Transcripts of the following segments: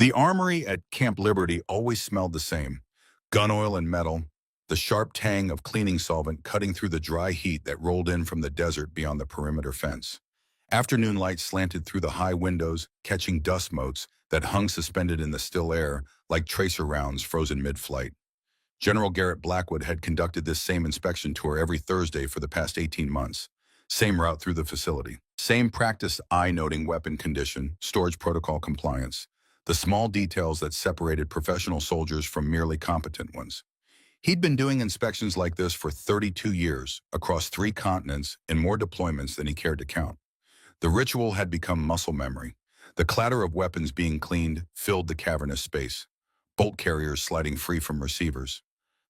The armory at Camp Liberty always smelled the same: gun oil and metal, the sharp tang of cleaning solvent cutting through the dry heat that rolled in from the desert beyond the perimeter fence. Afternoon light slanted through the high windows, catching dust motes that hung suspended in the still air like tracer rounds frozen mid-flight. General Garrett Blackwood had conducted this same inspection tour every Thursday for the past 18 months. Same route through the facility. Same practiced eye-noting weapon condition, storage protocol compliance. The small details that separated professional soldiers from merely competent ones. He'd been doing inspections like this for 32 years, across 3 continents, in more deployments than he cared to count. The ritual had become muscle memory. The clatter of weapons being cleaned filled the cavernous space. Bolt carriers sliding free from receivers.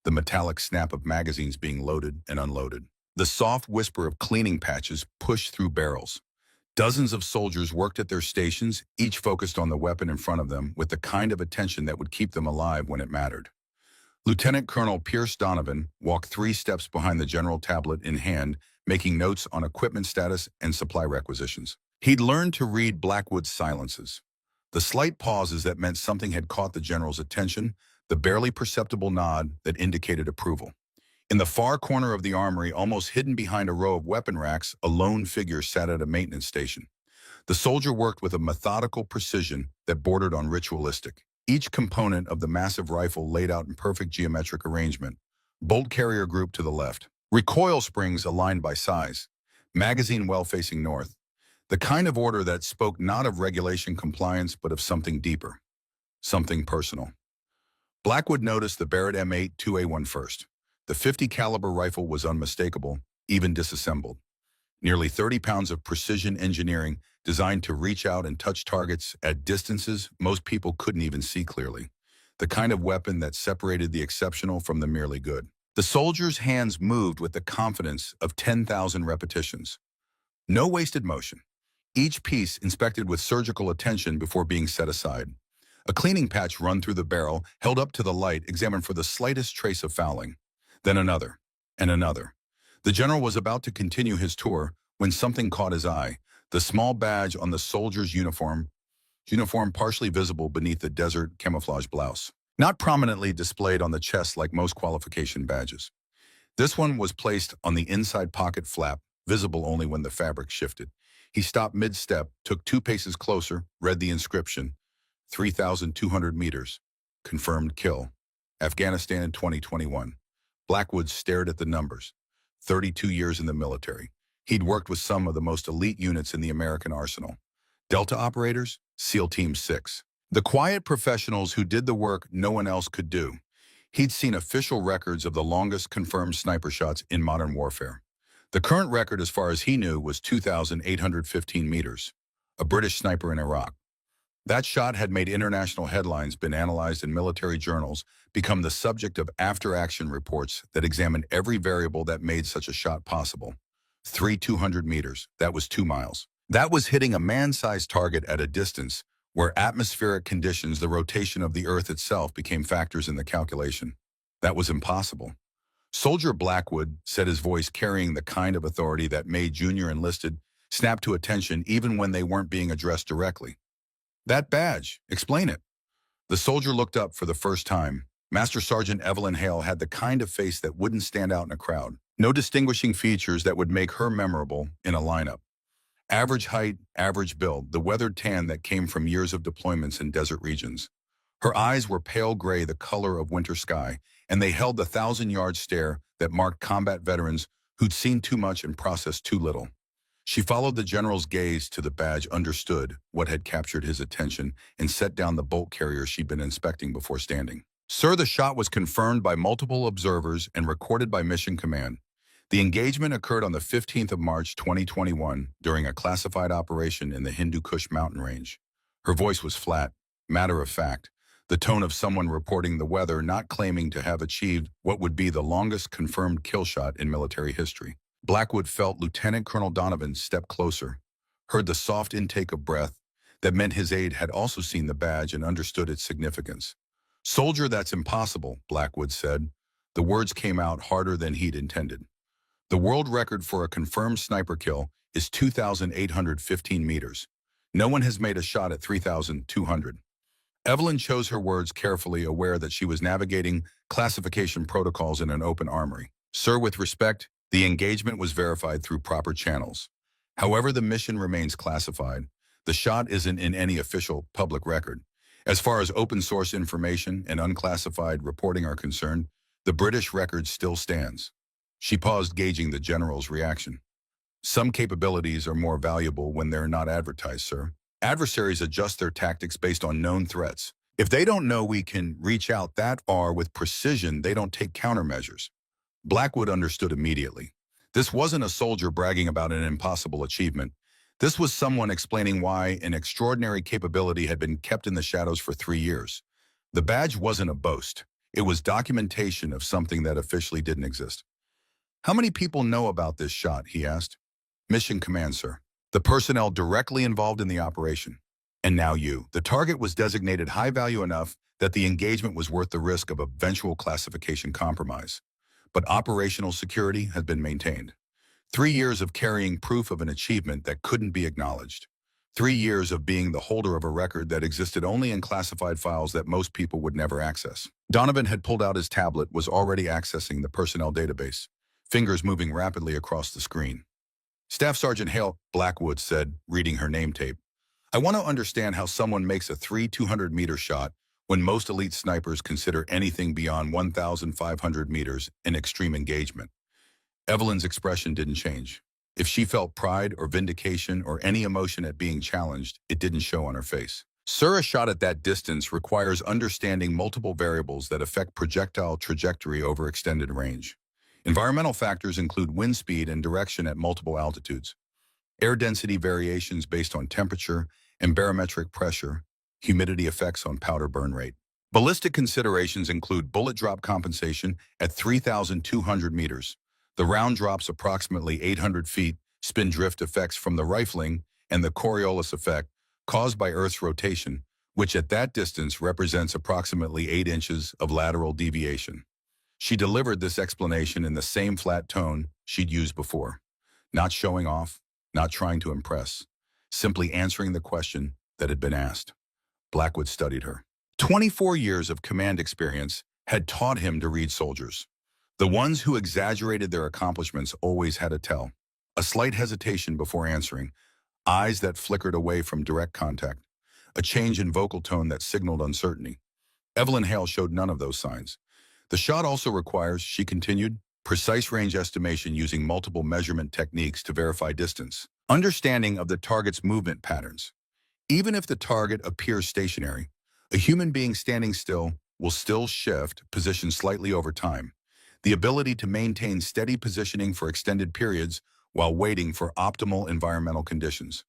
The metallic snap of magazines being loaded and unloaded. The soft whisper of cleaning patches pushed through barrels. Dozens of soldiers worked at their stations, each focused on the weapon in front of them with the kind of attention that would keep them alive when it mattered. Lieutenant Colonel Pierce Donovan walked 3 steps behind the general, tablet in hand, making notes on equipment status and supply requisitions. He'd learned to read Blackwood's silences. The slight pauses that meant something had caught the general's attention, the barely perceptible nod that indicated approval. In the far corner of the armory, almost hidden behind a row of weapon racks, a lone figure sat at a maintenance station. The soldier worked with a methodical precision that bordered on ritualistic. Each component of the massive rifle laid out in perfect geometric arrangement. Bolt carrier group to the left. Recoil springs aligned by size. Magazine well facing north. The kind of order that spoke not of regulation compliance, but of something deeper. Something personal. Blackwood noticed the Barrett M8 2A1 first. The 50 caliber rifle was unmistakable, even disassembled. Nearly 30 pounds of precision engineering designed to reach out and touch targets at distances most people couldn't even see clearly. The kind of weapon that separated the exceptional from the merely good. The soldier's hands moved with the confidence of 10,000 repetitions. No wasted motion. Each piece inspected with surgical attention before being set aside. A cleaning patch run through the barrel, held up to the light, examined for the slightest trace of fouling. Then another, and another. The general was about to continue his tour when something caught his eye: the small badge on the soldier's uniform partially visible beneath the desert camouflage blouse. Not prominently displayed on the chest like most qualification badges. This one was placed on the inside pocket flap, visible only when the fabric shifted. He stopped mid-step, took 2 paces closer, read the inscription: 3,200 meters. Confirmed kill. Afghanistan in 2021. Blackwood stared at the numbers. 32 years in the military. He'd worked with some of the most elite units in the American arsenal. Delta operators, SEAL Team 6. The quiet professionals who did the work no one else could do. He'd seen official records of the longest confirmed sniper shots in modern warfare. The current record, as far as he knew, was 2,815 meters. A British sniper in Iraq. That shot had made international headlines, been analyzed in military journals, become the subject of after-action reports that examined every variable that made such a shot possible. 200 meters, that was 2 miles. That was hitting a man-sized target at a distance where atmospheric conditions, the rotation of the Earth itself, became factors in the calculation. That was impossible. Soldier Blackwood said, his voice carrying the kind of authority that made junior enlisted snap to attention even when they weren't being addressed directly. That badge, explain it. The soldier looked up for the first time. Master Sergeant Evelyn Hale had the kind of face that wouldn't stand out in a crowd. No distinguishing features that would make her memorable in a lineup. Average height, average build, the weathered tan that came from years of deployments in desert regions. Her eyes were pale gray, the color of winter sky, and they held the 1,000-yard stare that marked combat veterans who'd seen too much and processed too little. She followed the general's gaze to the badge, understood what had captured his attention, and set down the bolt carrier she'd been inspecting before standing. Sir, the shot was confirmed by multiple observers and recorded by Mission Command. The engagement occurred on the 15th of March 2021 during a classified operation in the Hindu Kush mountain range. Her voice was flat, matter of fact, the tone of someone reporting the weather, not claiming to have achieved what would be the longest confirmed kill shot in military history. Blackwood felt Lieutenant Colonel Donovan step closer, heard the soft intake of breath that meant his aide had also seen the badge and understood its significance. Soldier, that's impossible, Blackwood said. The words came out harder than he'd intended. The world record for a confirmed sniper kill is 2,815 meters. No one has made a shot at 3,200. Evelyn chose her words carefully, aware that she was navigating classification protocols in an open armory. Sir, with respect, the engagement was verified through proper channels. However, the mission remains classified. The shot isn't in any official public record. As far as open source information and unclassified reporting are concerned, the British record still stands. She paused, gauging the general's reaction. Some capabilities are more valuable when they're not advertised, sir. Adversaries adjust their tactics based on known threats. If they don't know we can reach out that far with precision, they don't take countermeasures. Blackwood understood immediately. This wasn't a soldier bragging about an impossible achievement. This was someone explaining why an extraordinary capability had been kept in the shadows for 3 years. The badge wasn't a boast. It was documentation of something that officially didn't exist. How many people know about this shot, he asked. Mission command, sir. The personnel directly involved in the operation. And now you. The target was designated high value enough that the engagement was worth the risk of eventual classification compromise. But operational security has been maintained. 3 years of carrying proof of an achievement that couldn't be acknowledged. 3 years of being the holder of a record that existed only in classified files that most people would never access. Donovan had pulled out his tablet, was already accessing the personnel database, fingers moving rapidly across the screen. Staff Sergeant Hale, Blackwood said, reading her name tape. I want to understand how someone makes a 200-meter shot when most elite snipers consider anything beyond 1,500 meters an extreme engagement. Evelyn's expression didn't change. If she felt pride or vindication or any emotion at being challenged, it didn't show on her face. Sir, a shot at that distance requires understanding multiple variables that affect projectile trajectory over extended range. Environmental factors include wind speed and direction at multiple altitudes, air density variations based on temperature and barometric pressure, humidity effects on powder burn rate. Ballistic considerations include bullet drop compensation at 3,200 meters. The round drops approximately 800 feet, spin drift effects from the rifling, and the Coriolis effect caused by Earth's rotation, which at that distance represents approximately 8 inches of lateral deviation. She delivered this explanation in the same flat tone she'd used before, not showing off, not trying to impress, simply answering the question that had been asked. Blackwood studied her. 24 years of command experience had taught him to read soldiers. The ones who exaggerated their accomplishments always had a tell, a slight hesitation before answering, eyes that flickered away from direct contact, a change in vocal tone that signaled uncertainty. Evelyn Hale showed none of those signs. The shot also requires, she continued, precise range estimation using multiple measurement techniques to verify distance, understanding of the target's movement patterns. Even if the target appears stationary, a human being standing still will still shift position slightly over time. The ability to maintain steady positioning for extended periods while waiting for optimal environmental conditions,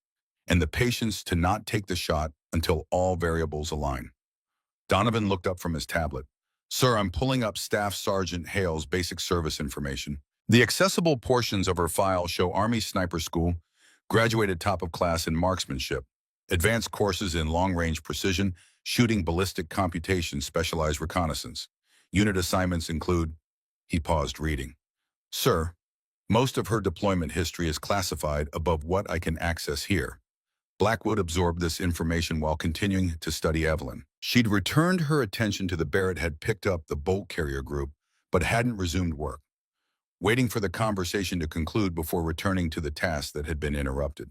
and the patience to not take the shot until all variables align. Donovan looked up from his tablet. Sir, I'm pulling up Staff Sergeant Hale's basic service information. The accessible portions of her file show Army Sniper School, graduated top of class in marksmanship, advanced courses in long-range precision, shooting, ballistic computation, specialized reconnaissance. Unit assignments include, he paused, reading. Sir, most of her deployment history is classified above what I can access here. Blackwood absorbed this information while continuing to study Evelyn. She'd returned her attention to the Barrett had picked up the bolt carrier group, but hadn't resumed work, waiting for the conversation to conclude before returning to the task that had been interrupted.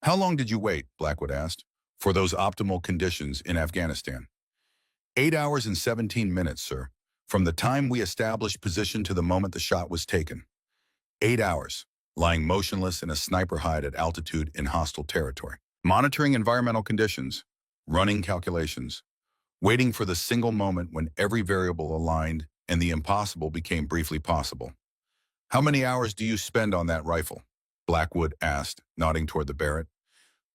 How long did you wait, Blackwood asked, for those optimal conditions in Afghanistan? 8 hours and 17 minutes, sir, from the time we established position to the moment the shot was taken. 8 hours, lying motionless in a sniper hide at altitude in hostile territory, monitoring environmental conditions, running calculations, waiting for the single moment when every variable aligned and the impossible became briefly possible. How many hours do you spend on that rifle? Blackwood asked, nodding toward the Barrett.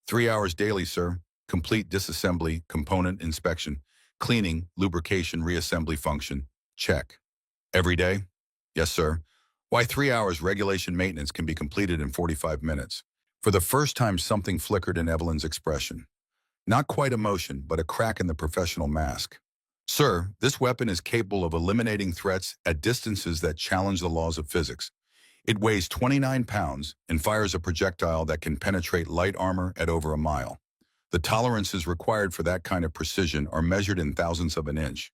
3 hours daily, sir. Complete disassembly, component inspection, cleaning, lubrication, reassembly function. Check. Every day? Yes, sir. Why 3 hours regulation maintenance can be completed in 45 minutes. For the first time, something flickered in Evelyn's expression. Not quite emotion, but a crack in the professional mask. Sir, this weapon is capable of eliminating threats at distances that challenge the laws of physics. It weighs 29 pounds and fires a projectile that can penetrate light armor at over a mile. The tolerances required for that kind of precision are measured in thousandths of an inch.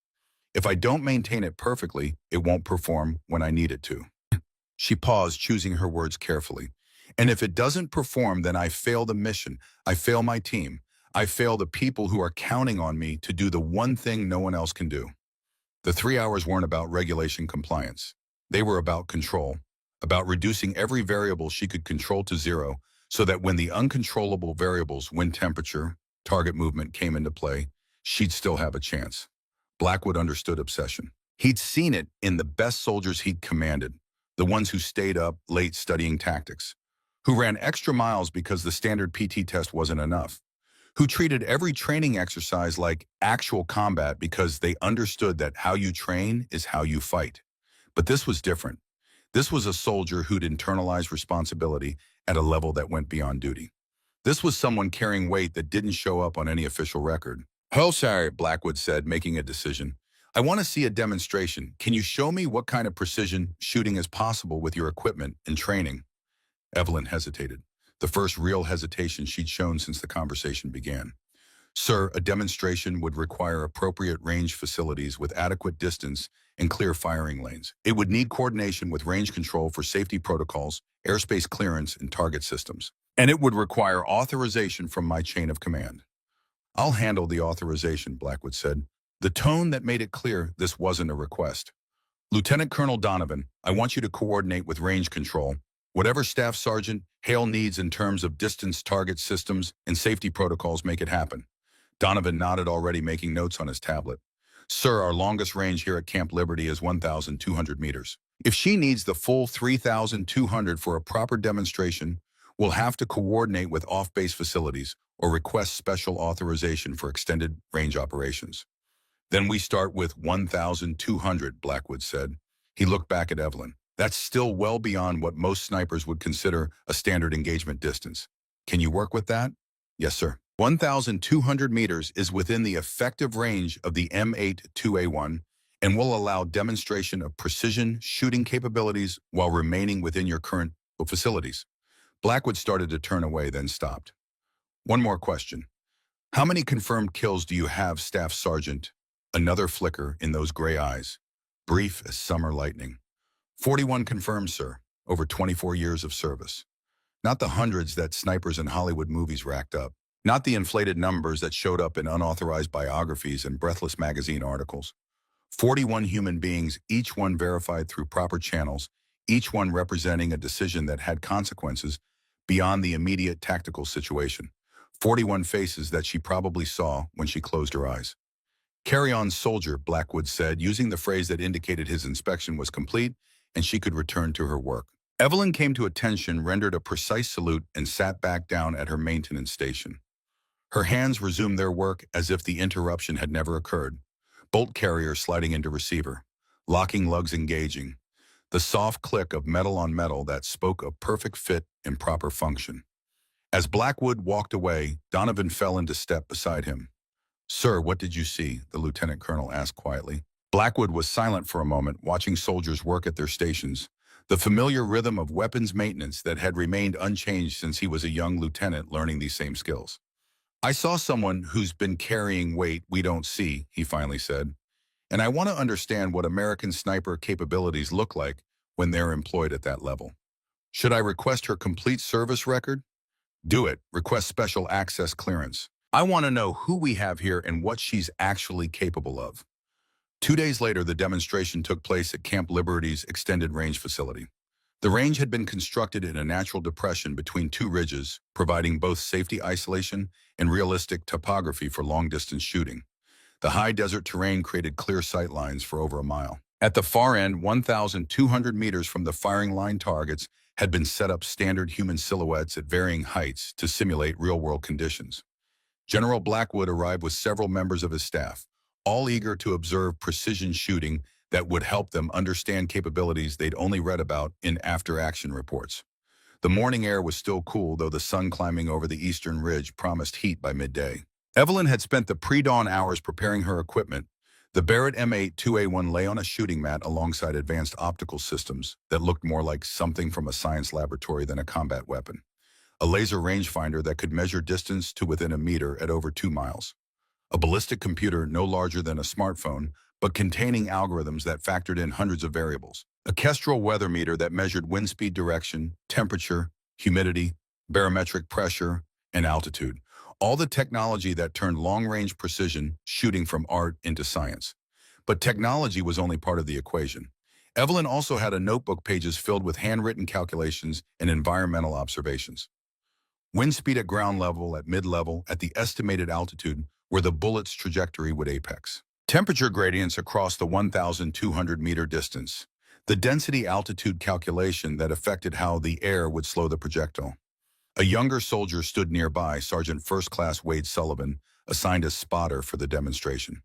If I don't maintain it perfectly, it won't perform when I need it to. She paused, choosing her words carefully. And if it doesn't perform, then I fail the mission. I fail my team. I fail the people who are counting on me to do the one thing no one else can do. The 3 hours weren't about regulation compliance. They were about control, about reducing every variable she could control to zero so that when the uncontrollable variables, wind temperature, target movement came into play, she'd still have a chance. Blackwood understood obsession. He'd seen it in the best soldiers he'd commanded, the ones who stayed up late studying tactics, who ran extra miles because the standard PT test wasn't enough, who treated every training exercise like actual combat because they understood that how you train is how you fight. But this was different. This was a soldier who'd internalized responsibility at a level that went beyond duty. This was someone carrying weight that didn't show up on any official record. "Oh, sorry," Blackwood said, making a decision. "I want to see a demonstration. Can you show me what kind of precision shooting is possible with your equipment and training?" Evelyn hesitated, the first real hesitation she'd shown since the conversation began. "Sir, a demonstration would require appropriate range facilities with adequate distance and clear firing lanes. It would need coordination with range control for safety protocols, airspace clearance, and target systems. And it would require authorization from my chain of command." "I'll handle the authorization," Blackwood said, the tone that made it clear this wasn't a request. "Lieutenant Colonel Donovan, I want you to coordinate with range control. Whatever Staff Sergeant Hale needs in terms of distance target systems and safety protocols, make it happen." Donovan nodded, already making notes on his tablet. "Sir, our longest range here at Camp Liberty is 1,200 meters. If she needs the full 3,200 for a proper demonstration, we'll have to coordinate with off-base facilities or request special authorization for extended range operations." "Then we start with 1,200, Blackwood said. He looked back at Evelyn. "That's still well beyond what most snipers would consider a standard engagement distance. Can you work with that?" "Yes, sir." 1,200 meters is within the effective range of the M8-2A1 and will allow demonstration of precision shooting capabilities while remaining within your current facilities. Blackwood started to turn away, then stopped. "One more question. How many confirmed kills do you have, Staff Sergeant?" Another flicker in those gray eyes, brief as summer lightning. 41 confirmed, sir, over 24 years of service. Not the hundreds that snipers in Hollywood movies racked up. Not the inflated numbers that showed up in unauthorized biographies and breathless magazine articles. 41 human beings, each one verified through proper channels, each one representing a decision that had consequences beyond the immediate tactical situation. 41 faces that she probably saw when she closed her eyes. "Carry on, soldier," Blackwood said, using the phrase that indicated his inspection was complete and she could return to her work. Evelyn came to attention, rendered a precise salute, and sat back down at her maintenance station. Her hands resumed their work as if the interruption had never occurred. Bolt carrier sliding into receiver. Locking lugs engaging. The soft click of metal on metal that spoke of perfect fit and proper function. As Blackwood walked away, Donovan fell into step beside him. "Sir, what did you see?" the lieutenant colonel asked quietly. Blackwood was silent for a moment, watching soldiers work at their stations, the familiar rhythm of weapons maintenance that had remained unchanged since he was a young lieutenant learning these same skills. "I saw someone who's been carrying weight we don't see," he finally said, "and I want to understand what American sniper capabilities look like when they're employed at that level. Should I request her complete service record?" "Do it. Request special access clearance. I want to know who we have here and what she's actually capable of." 2 days later, the demonstration took place at Camp Liberty's extended range facility. The range had been constructed in a natural depression between two ridges, providing both safety isolation and realistic topography for long-distance shooting. The high desert terrain created clear sight lines for over a mile. At the far end, 1,200 meters from the firing line targets had been set up standard human silhouettes at varying heights to simulate real-world conditions. General Blackwood arrived with several members of his staff, all eager to observe precision shooting that would help them understand capabilities they'd only read about in after-action reports. The morning air was still cool, though the sun climbing over the eastern ridge promised heat by midday. Evelyn had spent the pre-dawn hours preparing her equipment. The Barrett M8-2A1 lay on a shooting mat alongside advanced optical systems that looked more like something from a science laboratory than a combat weapon. a laser rangefinder that could measure distance to within a meter at over 2 miles, a ballistic computer no larger than a smartphone, but containing algorithms that factored in hundreds of variables, a Kestrel weather meter that measured wind speed direction, temperature, humidity, barometric pressure, and altitude, all the technology that turned long-range precision shooting from art into science. But technology was only part of the equation. Evelyn also had a notebook pages filled with handwritten calculations and environmental observations. Wind speed at ground level, at mid-level, at the estimated altitude where the bullet's trajectory would apex. Temperature gradients across the 1,200-meter distance. The density altitude calculation that affected how the air would slow the projectile. A younger soldier stood nearby, Sergeant First Class Wade Sullivan, assigned as spotter for the demonstration.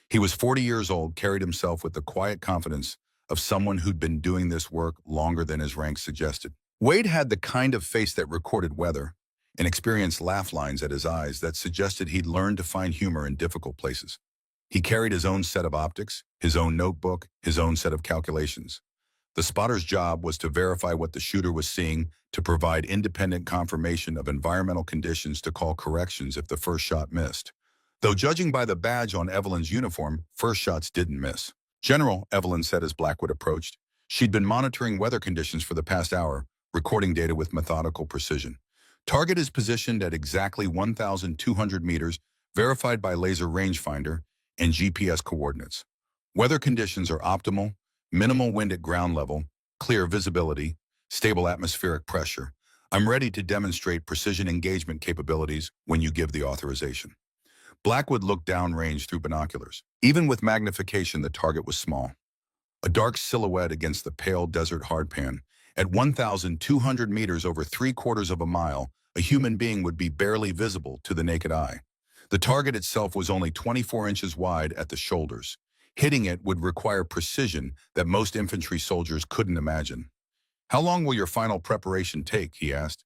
He was 40 years old, carried himself with the quiet confidence of someone who'd been doing this work longer than his rank suggested. Wade had the kind of face that recorded weather, and experienced laugh lines at his eyes that suggested he'd learned to find humor in difficult places. He carried his own set of optics, his own notebook, his own set of calculations. The spotter's job was to verify what the shooter was seeing, to provide independent confirmation of environmental conditions, to call corrections if the first shot missed. Though judging by the badge on Evelyn's uniform, first shots didn't miss. "General," Evelyn said as Blackwood approached. She'd been monitoring weather conditions for the past hour, recording data with methodical precision. "Target is positioned at exactly 1,200 meters, verified by laser rangefinder and GPS coordinates. Weather conditions are optimal, minimal wind at ground level, clear visibility, stable atmospheric pressure. I'm ready to demonstrate precision engagement capabilities when you give the authorization." Blackwood looked downrange through binoculars. Even with magnification, the target was small. A dark silhouette against the pale desert hardpan. At 1,200 meters, over 3/4 of a mile, a human being would be barely visible to the naked eye. The target itself was only 24 inches wide at the shoulders. Hitting it would require precision that most infantry soldiers couldn't imagine. "How long will your final preparation take?" he asked.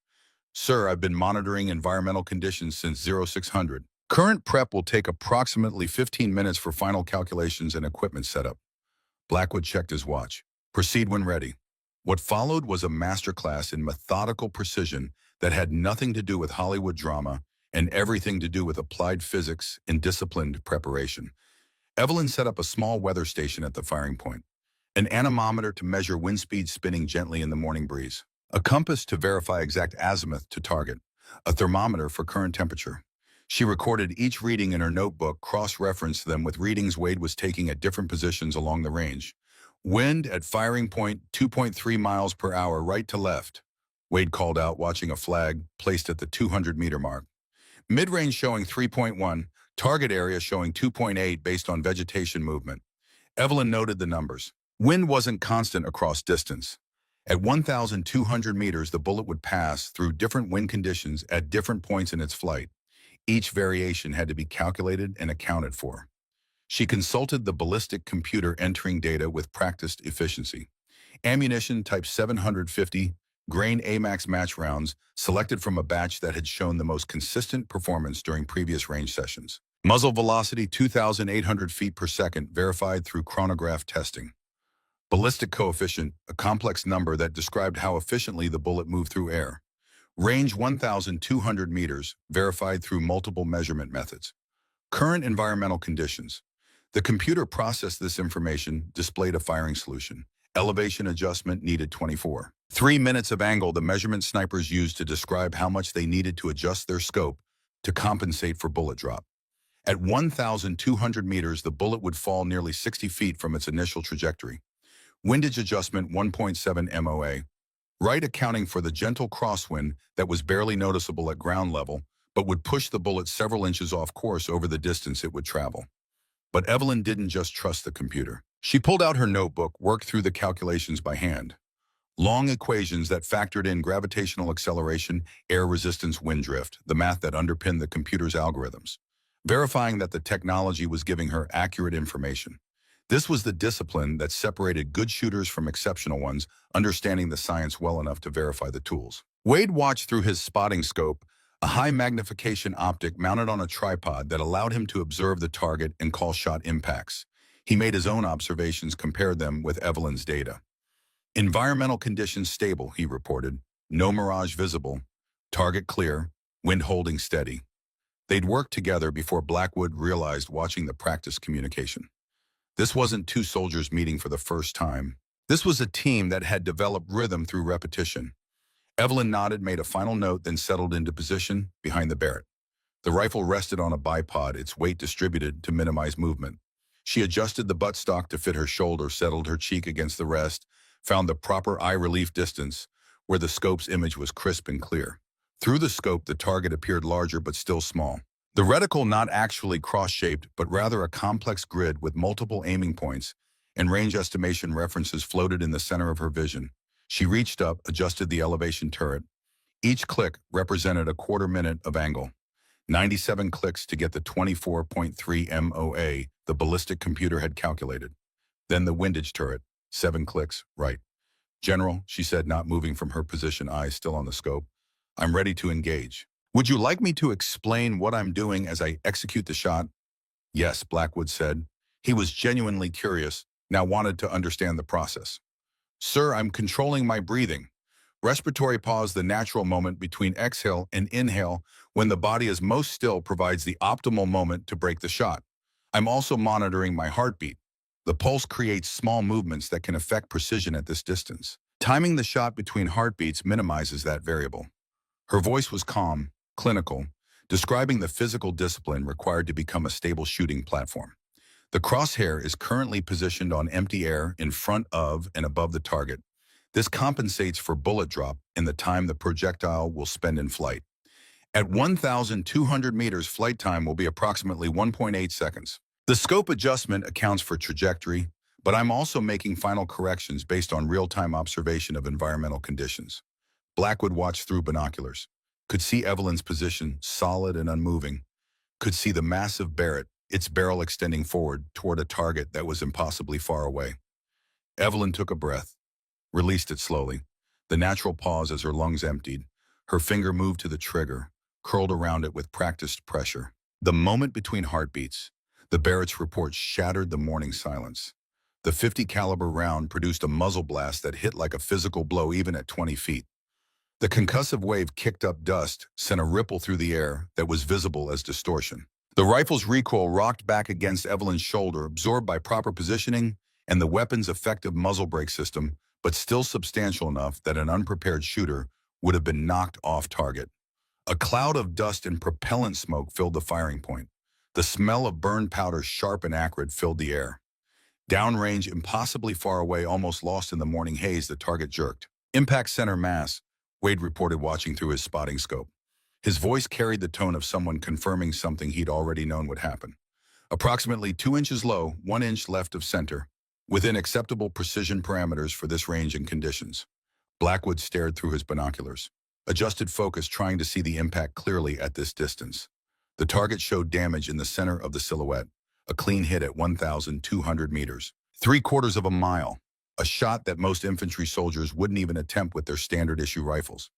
"Sir, I've been monitoring environmental conditions since 0600. Current prep will take approximately 15 minutes for final calculations and equipment setup." Blackwood checked his watch. "Proceed when ready." What followed was a masterclass in methodical precision that had nothing to do with Hollywood drama and everything to do with applied physics and disciplined preparation. Evelyn set up a small weather station at the firing point, an anemometer to measure wind speed spinning gently in the morning breeze, a compass to verify exact azimuth to target, a thermometer for current temperature. She recorded each reading in her notebook, cross-referenced them with readings Wade was taking at different positions along the range. "Wind at firing point 2.3 miles per hour right to left," Wade called out, watching a flag placed at the 200-meter mark. "Mid-range showing 3.1, target area showing 2.8 based on vegetation movement." Evelyn noted the numbers. Wind wasn't constant across distance. At 1,200 meters, the bullet would pass through different wind conditions at different points in its flight. Each variation had to be calculated and accounted for. She consulted the ballistic computer, entering data with practiced efficiency. Ammunition type 750, grain AMAX match rounds, selected from a batch that had shown the most consistent performance during previous range sessions. Muzzle velocity 2,800 feet per second, verified through chronograph testing. Ballistic coefficient, a complex number that described how efficiently the bullet moved through air. Range 1,200 meters, verified through multiple measurement methods. Current environmental conditions. The computer processed this information, displayed a firing solution. Elevation adjustment needed 24. 3 minutes of angle the measurement snipers used to describe how much they needed to adjust their scope to compensate for bullet drop. At 1,200 meters, the bullet would fall nearly 60 feet from its initial trajectory. Windage adjustment 1.7 MOA. Right accounting for the gentle crosswind that was barely noticeable at ground level, but would push the bullet several inches off course over the distance it would travel. But Evelyn didn't just trust the computer. She pulled out her notebook, worked through the calculations by hand. Long equations that factored in gravitational acceleration, air resistance, wind drift, the math that underpinned the computer's algorithms, verifying that the technology was giving her accurate information. This was the discipline that separated good shooters from exceptional ones, understanding the science well enough to verify the tools. Wade watched through his spotting scope, a high-magnification optic mounted on a tripod that allowed him to observe the target and call shot impacts. He made his own observations, compared them with Evelyn's data. "Environmental conditions stable," he reported. "No mirage visible. Target clear, wind holding steady. They'd worked together before Blackwood realized watching the practice communication. This wasn't two soldiers meeting for the first time. This was a team that had developed rhythm through repetition. Evelyn nodded, made a final note, then settled into position behind the Barrett. The rifle rested on a bipod, its weight distributed to minimize movement. She adjusted the buttstock to fit her shoulder, settled her cheek against the rest, found the proper eye relief distance where the scope's image was crisp and clear. Through the scope, the target appeared larger but still small. The reticle not actually cross-shaped, but rather a complex grid with multiple aiming points, and range estimation references floated in the center of her vision. She reached up, adjusted the elevation turret. Each click represented a quarter minute of angle. 97 clicks to get the 24.3 MOA the ballistic computer had calculated. Then the windage turret, 7 clicks, right. General, she said, not moving from her position, eyes still on the scope. I'm ready to engage. Would you like me to explain what I'm doing as I execute the shot? Yes, Blackwood said. He was genuinely curious, now wanted to understand the process. Sir, I'm controlling my breathing. Respiratory pause, the natural moment between exhale and inhale when the body is most still, provides the optimal moment to break the shot. I'm also monitoring my heartbeat. The pulse creates small movements that can affect precision at this distance. Timing the shot between heartbeats minimizes that variable. Her voice was calm, clinical, describing the physical discipline required to become a stable shooting platform. The crosshair is currently positioned on empty air in front of and above the target. This compensates for bullet drop and the time the projectile will spend in flight. At 1,200 meters, flight time will be approximately 1.8 seconds. The scope adjustment accounts for trajectory, but I'm also making final corrections based on real-time observation of environmental conditions. Blackwood watched through binoculars, could see Evelyn's position, solid and unmoving, could see the massive Barrett, its barrel extending forward toward a target that was impossibly far away. Evelyn took a breath, released it slowly, the natural pause as her lungs emptied. Her finger moved to the trigger, curled around it with practiced pressure. The moment between heartbeats, the Barrett's report shattered the morning silence. The .50 caliber round produced a muzzle blast that hit like a physical blow even at 20 feet. The concussive wave kicked up dust, sent a ripple through the air that was visible as distortion. The rifle's recoil rocked back against Evelyn's shoulder, absorbed by proper positioning and the weapon's effective muzzle brake system, but still substantial enough that an unprepared shooter would have been knocked off target. A cloud of dust and propellant smoke filled the firing point. The smell of burned powder, sharp and acrid, filled the air. Downrange, impossibly far away, almost lost in the morning haze, the target jerked. Impact center mass, Wade reported, watching through his spotting scope. His voice carried the tone of someone confirming something he'd already known would happen. Approximately 2 inches low, 1 inch left of center, within acceptable precision parameters for this range and conditions. Blackwood stared through his binoculars, adjusted focus, trying to see the impact clearly at this distance. The target showed damage in the center of the silhouette, a clean hit at 1,200 meters, 3/4 of a mile, a shot that most infantry soldiers wouldn't even attempt with their standard-issue rifles.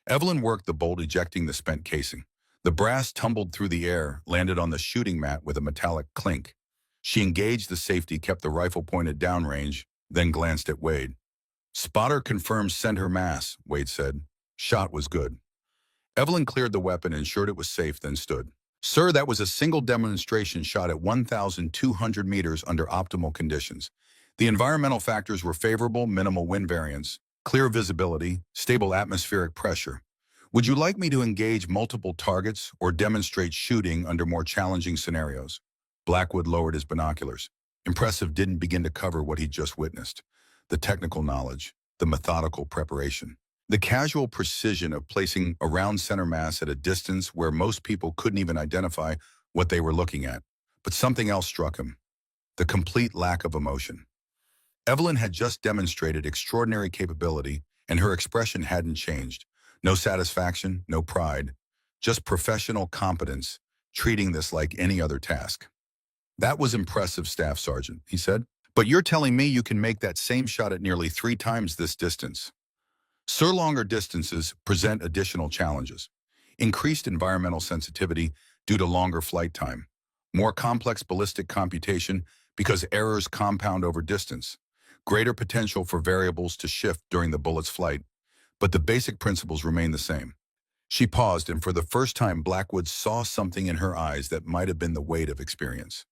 Evelyn worked the bolt, ejecting the spent casing. The brass tumbled through the air, landed on the shooting mat with a metallic clink. She engaged the safety, kept the rifle pointed downrange, then glanced at Wade. Spotter confirms center mass, Wade said. Shot was good. Evelyn cleared the weapon, ensured it was safe, then stood. Sir, that was a single demonstration shot at 1,200 meters under optimal conditions. The environmental factors were favorable: minimal wind variance, clear visibility, stable atmospheric pressure. Would you like me to engage multiple targets or demonstrate shooting under more challenging scenarios? Blackwood lowered his binoculars. Impressive didn't begin to cover what he'd just witnessed. The technical knowledge, the methodical preparation, the casual precision of placing a round center mass at a distance where most people couldn't even identify what they were looking at. But something else struck him: the complete lack of emotion. Evelyn had just demonstrated extraordinary capability, and her expression hadn't changed. No satisfaction, no pride, just professional competence, treating this like any other task. That was impressive, Staff Sergeant, he said. But you're telling me you can make that same shot at nearly 3 times this distance? Sir, longer distances present additional challenges. Increased environmental sensitivity due to longer flight time. More complex ballistic computation because errors compound over distance. Greater potential for variables to shift during the bullet's flight. But the basic principles remain the same. She paused, and for the first time, Blackwood saw something in her eyes that might have been the weight of experience.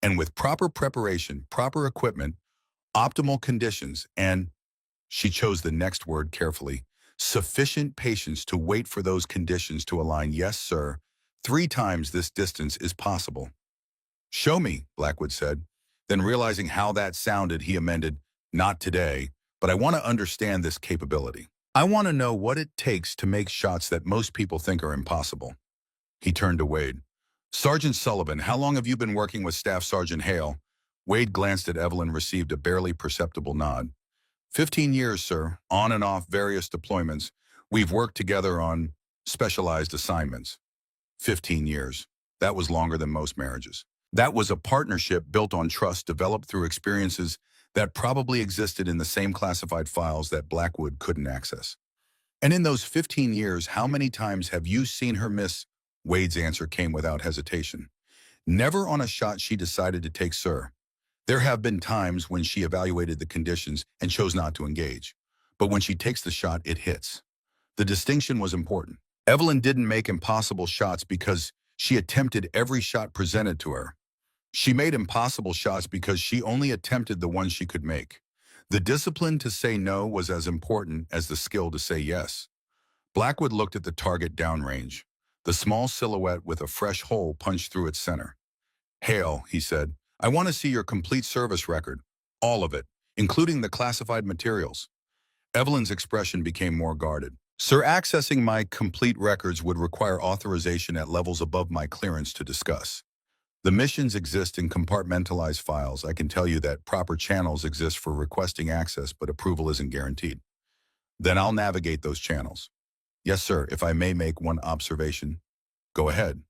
And with proper preparation, proper equipment, optimal conditions, and she chose the next word carefully, sufficient patience to wait for those conditions to align. Yes, sir. 3 times this distance is possible. Show me, Blackwood said. Then realizing how that sounded, he amended, not today, but I want to understand this capability. I want to know what it takes to make shots that most people think are impossible. He turned to Wade. Sergeant Sullivan, how long have you been working with Staff Sergeant Hale? Wade glanced at Evelyn, received a barely perceptible nod. 15 years, sir, on and off various deployments. We've worked together on specialized assignments. 15 years. That was longer than most marriages. That was a partnership built on trust, developed through experiences that probably existed in the same classified files that Blackwood couldn't access. And in those 15 years, how many times have you seen her miss? Wade's answer came without hesitation. Never on a shot she decided to take, sir. There have been times when she evaluated the conditions and chose not to engage. But when she takes the shot, it hits. The distinction was important. Evelyn didn't make impossible shots because she attempted every shot presented to her. She made impossible shots because she only attempted the ones she could make. The discipline to say no was as important as the skill to say yes. Blackwood looked at the target downrange, the small silhouette with a fresh hole punched through its center. Hale, he said, I want to see your complete service record, all of it, including the classified materials. Evelyn's expression became more guarded. Sir, accessing my complete records would require authorization at levels above my clearance to discuss. The missions exist in compartmentalized files. I can tell you that proper channels exist for requesting access, but approval isn't guaranteed. Then I'll navigate those channels. Yes, sir, if I may make one observation. Go ahead.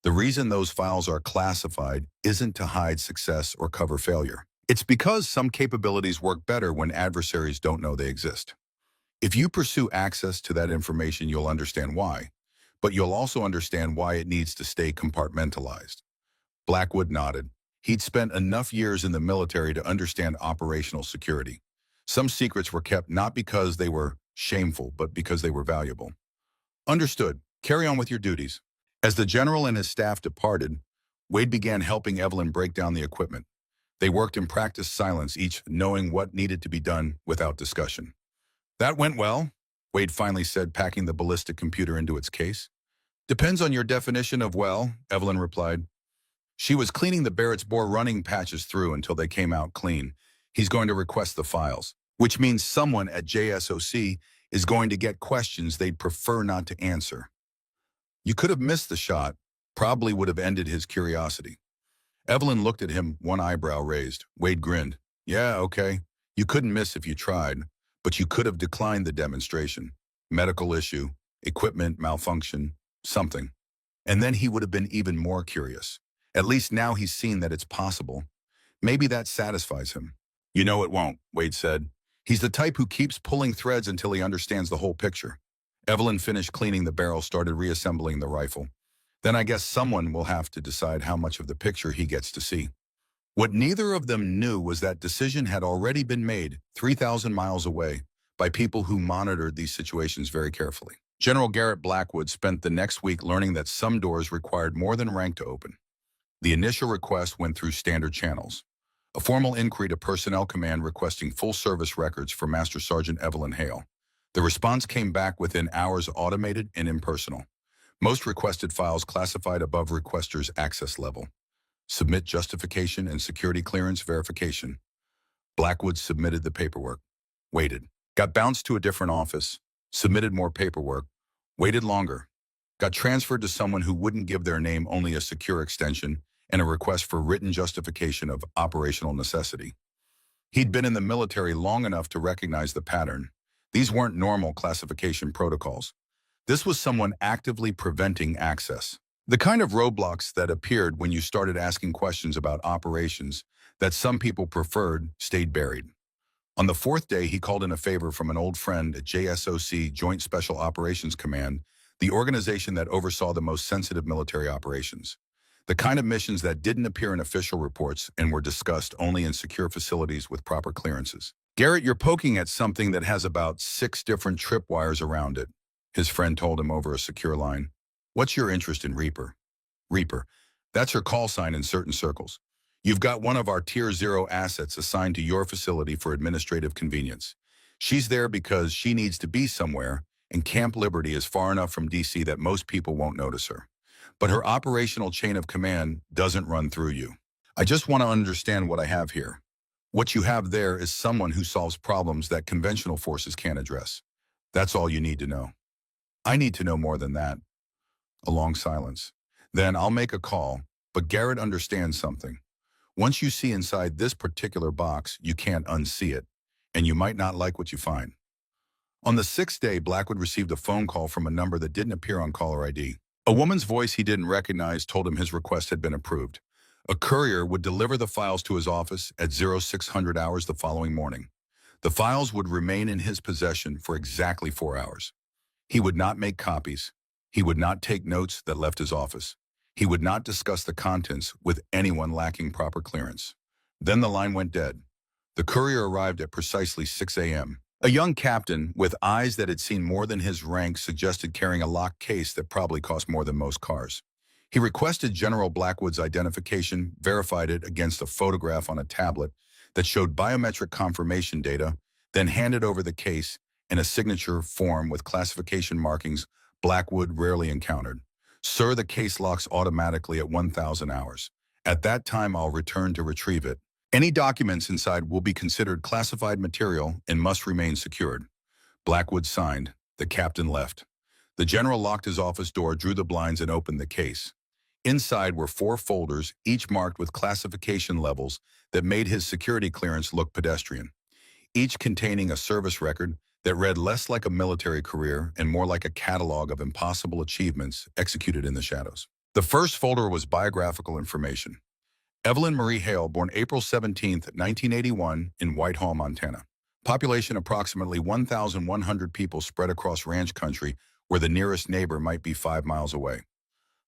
The reason those files are classified isn't to hide success or cover failure. It's because some capabilities work better when adversaries don't know they exist. If you pursue access to that information, you'll understand why, but you'll also understand why it needs to stay compartmentalized. Blackwood nodded. He'd spent enough years in the military to understand operational security. Some secrets were kept not because they were shameful, but because they were valuable. Understood. Carry on with your duties. As the general and his staff departed, Wade began helping Evelyn break down the equipment. They worked in practiced silence, each knowing what needed to be done without discussion. That went well, Wade finally said, packing the ballistic computer into its case. Depends on your definition of well, Evelyn replied. She was cleaning the Barrett's bore, running patches through until they came out clean. He's going to request the files, which means someone at JSOC is going to get questions they'd prefer not to answer. You could have missed the shot, probably would have ended his curiosity. Evelyn looked at him, one eyebrow raised. Wade grinned. Yeah, okay. You couldn't miss if you tried, but you could have declined the demonstration. Medical issue, equipment malfunction, something. And then he would have been even more curious. At least now he's seen that it's possible. Maybe that satisfies him. You know it won't, Wade said. He's the type who keeps pulling threads until he understands the whole picture. Evelyn finished cleaning the barrel, started reassembling the rifle. Then I guess someone will have to decide how much of the picture he gets to see. What neither of them knew was that decision had already been made 3,000 miles away by people who monitored these situations very carefully. General Garrett Blackwood spent the next week learning that some doors required more than rank to open. The initial request went through standard channels. A formal inquiry to Personnel Command requesting full service records for Master Sergeant Evelyn Hale. The response came back within hours, automated and impersonal. Most requested files classified above requester's access level. Submit justification and security clearance verification. Blackwood submitted the paperwork. Waited. Got bounced to a different office. Submitted more paperwork. Waited longer. Got transferred to someone who wouldn't give their name, only a secure extension, and a request for written justification of operational necessity. He'd been in the military long enough to recognize the pattern. These weren't normal classification protocols. This was someone actively preventing access. The kind of roadblocks that appeared when you started asking questions about operations that some people preferred stayed buried. On the 4th day, he called in a favor from an old friend at JSOC, Joint Special Operations Command, the organization that oversaw the most sensitive military operations. The kind of missions that didn't appear in official reports and were discussed only in secure facilities with proper clearances. Garrett, you're poking at something that has about 6 different tripwires around it. his friend told him over a secure line. What's your interest in Reaper? Reaper. That's her call sign in certain circles. You've got one of our Tier 0 assets assigned to your facility for administrative convenience. She's there because she needs to be somewhere, and Camp Liberty is far enough from DC that most people won't notice her. But her operational chain of command doesn't run through you. I just want to understand what I have here. What you have there is someone who solves problems that conventional forces can't address. That's all you need to know. I need to know more than that. A long silence. Then I'll make a call, but Garrett understands something. Once you see inside this particular box, you can't unsee it, and you might not like what you find. On the sixth day, Blackwood received a phone call from a number that didn't appear on caller ID. A woman's voice he didn't recognize told him his request had been approved. A courier would deliver the files to his office at 0600 hours the following morning. The files would remain in his possession for exactly 4 hours. He would not make copies. He would not take notes that left his office. He would not discuss the contents with anyone lacking proper clearance. Then the line went dead. The courier arrived at precisely 6 a.m. A young captain, with eyes that had seen more than his rank, suggested carrying a locked case that probably cost more than most cars. He requested General Blackwood's identification, verified it against a photograph on a tablet that showed biometric confirmation data, then handed over the case in a signature form with classification markings Blackwood rarely encountered. Sir, the case locks automatically at 1,000 hours. At that time, I'll return to retrieve it. Any documents inside will be considered classified material and must remain secured. Blackwood signed. The captain left. The general locked his office door, drew the blinds, and opened the case. Inside were 4 folders, each marked with classification levels that made his security clearance look pedestrian, each containing a service record that read less like a military career and more like a catalog of impossible achievements executed in the shadows. The first folder was biographical information. Evelyn Marie Hale, born April 17, 1981, in Whitehall, Montana. Population approximately 1,100 people spread across ranch country where the nearest neighbor might be 5 miles away.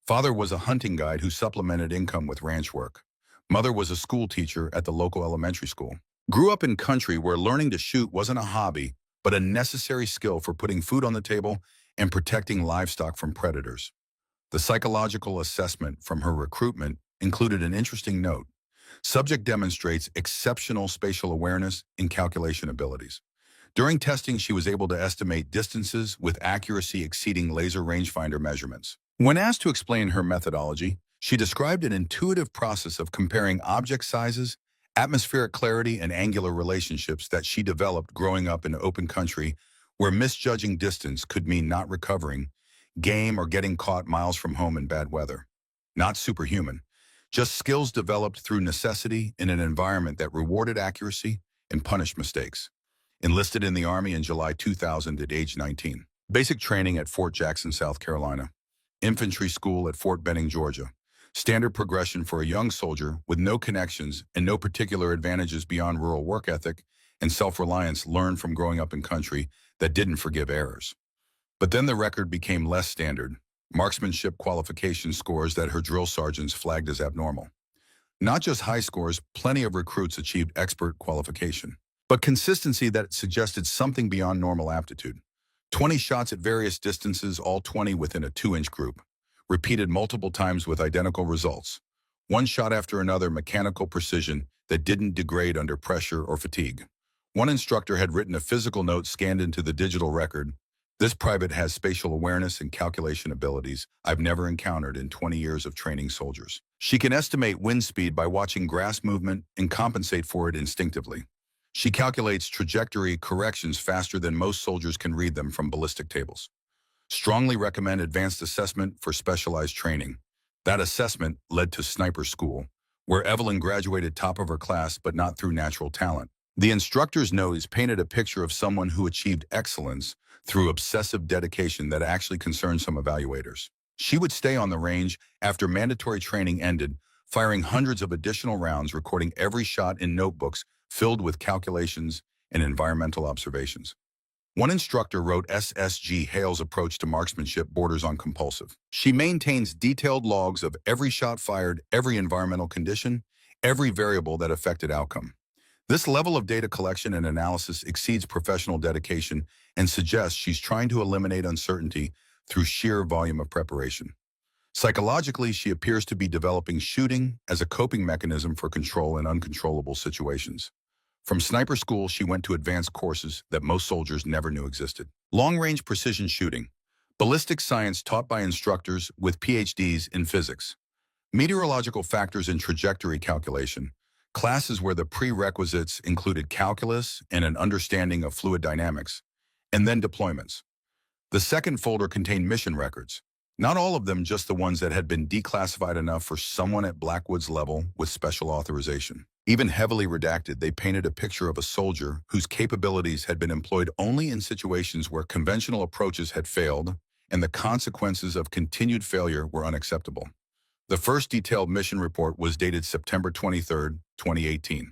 Father was a hunting guide who supplemented income with ranch work. Mother was a school teacher at the local elementary school. Grew up in country where learning to shoot wasn't a hobby, but a necessary skill for putting food on the table and protecting livestock from predators. The psychological assessment from her recruitment included an interesting note. Subject demonstrates exceptional spatial awareness and calculation abilities. During testing, she was able to estimate distances with accuracy exceeding laser rangefinder measurements. When asked to explain her methodology, she described an intuitive process of comparing object sizes, atmospheric clarity, and angular relationships that she developed growing up in open country where misjudging distance could mean not recovering game or getting caught miles from home in bad weather. Not superhuman, just skills developed through necessity in an environment that rewarded accuracy and punished mistakes. Enlisted in the Army in July 2000 at age 19. Basic training at Fort Jackson, South Carolina. Infantry school at Fort Benning, Georgia. Standard progression for a young soldier with no connections and no particular advantages beyond rural work ethic and self-reliance learned from growing up in country that didn't forgive errors. But then the record became less standard. Marksmanship qualification scores that her drill sergeants flagged as abnormal. Not just high scores, plenty of recruits achieved expert qualification, but consistency that suggested something beyond normal aptitude. 20 shots at various distances, all 20 within a 2-inch group. Repeated multiple times with identical results. One shot after another, mechanical precision that didn't degrade under pressure or fatigue. One instructor had written a physical note scanned into the digital record. This private has spatial awareness and calculation abilities I've never encountered in 20 years of training soldiers. She can estimate wind speed by watching grass movement and compensate for it instinctively. She calculates trajectory corrections faster than most soldiers can read them from ballistic tables. Strongly recommend advanced assessment for specialized training. That assessment led to sniper school, where Evelyn graduated top of her class but not through natural talent. The instructor's nose painted a picture of someone who achieved excellence through obsessive dedication that actually concerned some evaluators. She would stay on the range after mandatory training ended, firing hundreds of additional rounds, recording every shot in notebooks filled with calculations and environmental observations. One instructor wrote SSG Hale's approach to marksmanship borders on compulsive. She maintains detailed logs of every shot fired, every environmental condition, every variable that affected outcome. This level of data collection and analysis exceeds professional dedication and suggests she's trying to eliminate uncertainty through sheer volume of preparation. Psychologically, she appears to be developing shooting as a coping mechanism for control in uncontrollable situations. From sniper school, she went to advanced courses that most soldiers never knew existed. Long-range precision shooting, ballistic science taught by instructors with PhDs in physics, meteorological factors and trajectory calculation, classes where the prerequisites included calculus and an understanding of fluid dynamics, and then deployments. The second folder contained mission records, not all of them, just the ones that had been declassified enough for someone at Blackwood's level with special authorization. Even heavily redacted, they painted a picture of a soldier whose capabilities had been employed only in situations where conventional approaches had failed, and the consequences of continued failure were unacceptable. The first detailed mission report was dated September 23, 2018.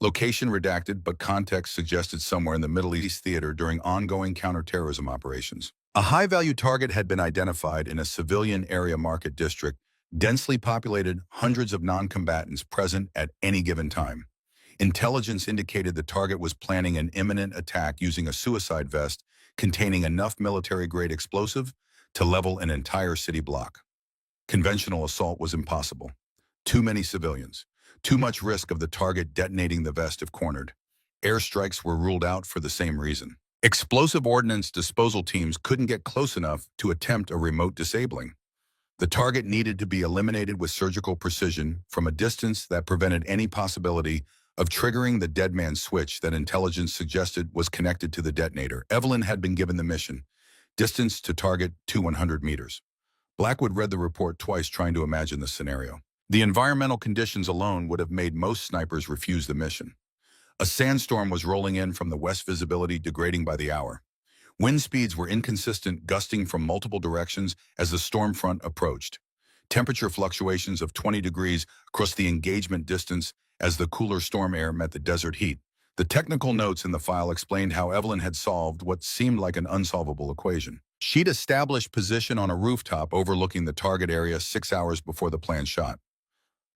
Location redacted, but context suggested somewhere in the Middle East theater during ongoing counterterrorism operations. A high-value target had been identified in a civilian area market district, densely populated, hundreds of non-combatants present at any given time. Intelligence indicated the target was planning an imminent attack using a suicide vest containing enough military-grade explosive to level an entire city block. Conventional assault was impossible. Too many civilians. Too much risk of the target detonating the vest if cornered. Airstrikes were ruled out for the same reason. Explosive ordnance disposal teams couldn't get close enough to attempt a remote disabling. The target needed to be eliminated with surgical precision from a distance that prevented any possibility of triggering the dead man switch that intelligence suggested was connected to the detonator. Evelyn had been given the mission, distance to target 100 meters. Blackwood read the report twice, trying to imagine the scenario. The environmental conditions alone would have made most snipers refuse the mission. A sandstorm was rolling in from the west, visibility degrading by the hour. Wind speeds were inconsistent, gusting from multiple directions as the storm front approached. Temperature fluctuations of 20 degrees across the engagement distance as the cooler storm air met the desert heat. The technical notes in the file explained how Evelyn had solved what seemed like an unsolvable equation. She'd established position on a rooftop overlooking the target area 6 hours before the planned shot.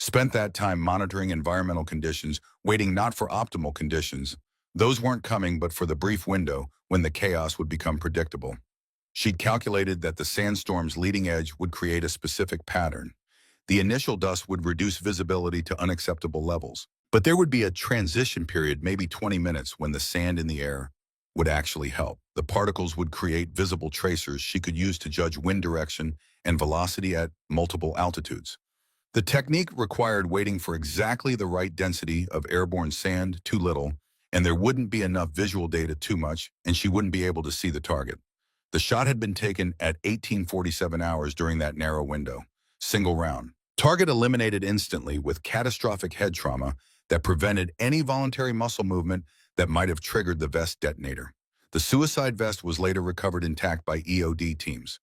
Spent that time monitoring environmental conditions, waiting not for optimal conditions. Those weren't coming, but for the brief window when the chaos would become predictable. She'd calculated that the sandstorm's leading edge would create a specific pattern. The initial dust would reduce visibility to unacceptable levels. But there would be a transition period, maybe 20 minutes, when the sand in the air would actually help. The particles would create visible tracers she could use to judge wind direction and velocity at multiple altitudes. The technique required waiting for exactly the right density of airborne sand, too little, and there wouldn't be enough visual data, too much, and she wouldn't be able to see the target. The shot had been taken at 1847 hours during that narrow window. Single round. Target eliminated instantly with catastrophic head trauma that prevented any voluntary muscle movement that might have triggered the vest detonator. The suicide vest was later recovered intact by EOD teams.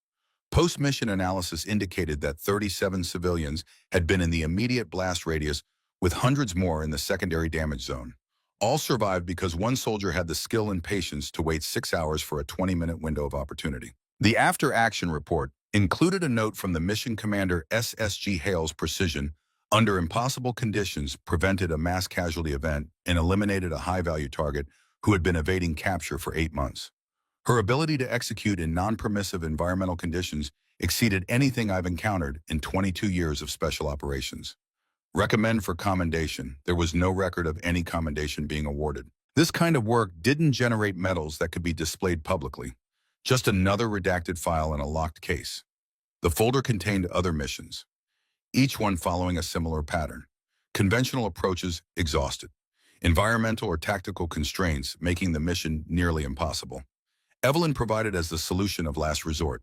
Post-mission analysis indicated that 37 civilians had been in the immediate blast radius, with hundreds more in the secondary damage zone. All survived because one soldier had the skill and patience to wait 6 hours for a 20-minute window of opportunity. The after-action report included a note from the mission commander SSG Hale's precision under impossible conditions prevented a mass casualty event and eliminated a high-value target who had been evading capture for 8 months. Her ability to execute in non-permissive environmental conditions exceeded anything I've encountered in 22 years of special operations. Recommend for commendation. There was no record of any commendation being awarded. This kind of work didn't generate medals that could be displayed publicly. Just another redacted file in a locked case. The folder contained other missions, each one following a similar pattern. Conventional approaches exhausted. Environmental or tactical constraints making the mission nearly impossible. Evelyn provided as the solution of last resort,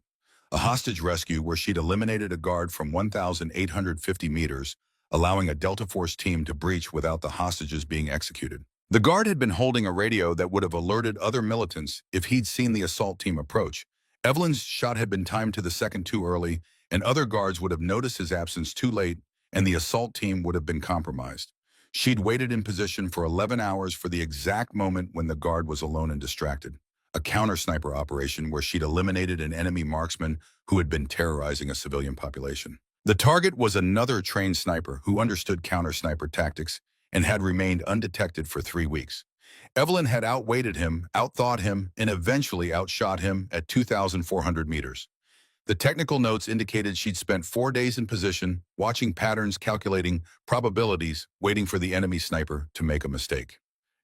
a hostage rescue where she'd eliminated a guard from 1,850 meters, allowing a Delta Force team to breach without the hostages being executed. The guard had been holding a radio that would have alerted other militants if he'd seen the assault team approach. Evelyn's shot had been timed to the second too early, and other guards would have noticed his absence too late, and the assault team would have been compromised. She'd waited in position for 11 hours for the exact moment when the guard was alone and distracted. A counter-sniper operation where she'd eliminated an enemy marksman who had been terrorizing a civilian population. The target was another trained sniper who understood counter-sniper tactics and had remained undetected for 3 weeks. Evelyn had outweighted him, outthought him, and eventually outshot him at 2,400 meters. The technical notes indicated she'd spent 4 days in position, watching patterns, calculating probabilities, waiting for the enemy sniper to make a mistake.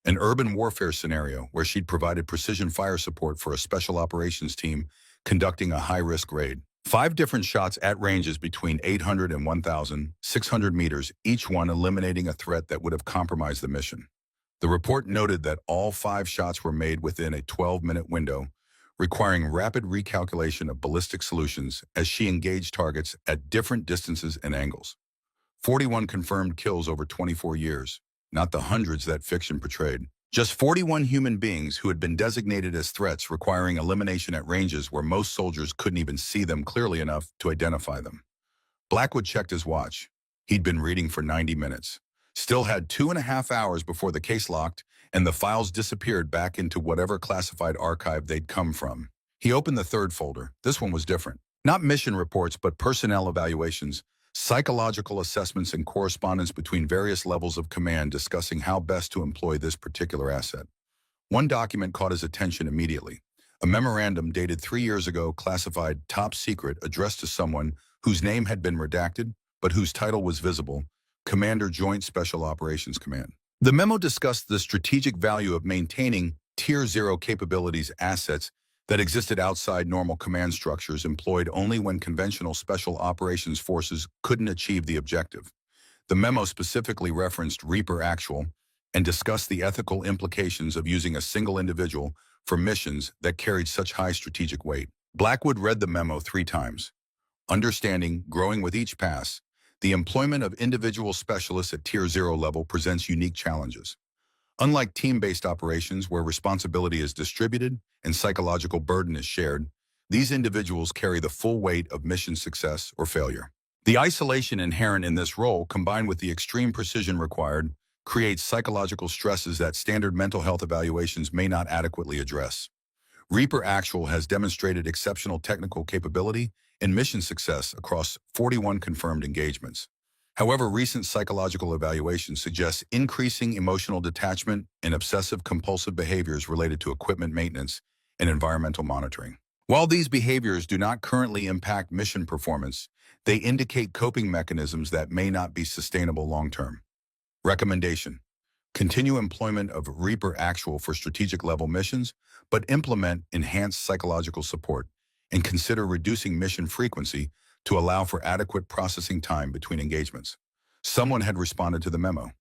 An urban warfare scenario where she'd provided precision fire support for a special operations team conducting a high-risk raid. 5 different shots at ranges between 800 and 1,600 meters, each one eliminating a threat that would have compromised the mission. The report noted that all 5 shots were made within a 12-minute window, requiring rapid recalculation of ballistic solutions as she engaged targets at different distances and angles. 41 confirmed kills over 24 years, not the hundreds that fiction portrayed. Just 41 human beings who had been designated as threats requiring elimination at ranges where most soldiers couldn't even see them clearly enough to identify them. Blackwood checked his watch. He'd been reading for 90 minutes. Still had 2.5 hours before the case locked and the files disappeared back into whatever classified archive they'd come from. He opened the third folder. This one was different. Not mission reports, but personnel evaluations, psychological assessments, and correspondence between various levels of command discussing how best to employ this particular asset. One document caught his attention immediately. A memorandum dated 3 years ago, classified top secret, addressed to someone whose name had been redacted, but whose title was visible: Commander, Joint Special Operations Command. The memo discussed the strategic value of maintaining Tier 0 capabilities assets that existed outside normal command structures, employed only when conventional special operations forces couldn't achieve the objective. The memo specifically referenced Reaper Actual and discussed the ethical implications of using a single individual for missions that carried such high strategic weight. Blackwood read the memo 3 times. Understanding, growing with each pass, the employment of individual specialists at Tier 0 level presents unique challenges. Unlike team-based operations where responsibility is distributed and psychological burden is shared, these individuals carry the full weight of mission success or failure. The isolation inherent in this role, combined with the extreme precision required, creates psychological stresses that standard mental health evaluations may not adequately address. Reaper Actual has demonstrated exceptional technical capability and mission success across 41 confirmed engagements. However, recent psychological evaluations suggest increasing emotional detachment and obsessive-compulsive behaviors related to equipment maintenance and environmental monitoring. While these behaviors do not currently impact mission performance, they indicate coping mechanisms that may not be sustainable long-term. Recommendation: continue employment of Reaper Actual for strategic-level missions, but implement enhanced psychological support and consider reducing mission frequency to allow for adequate processing time between engagements. Someone had responded to the memo.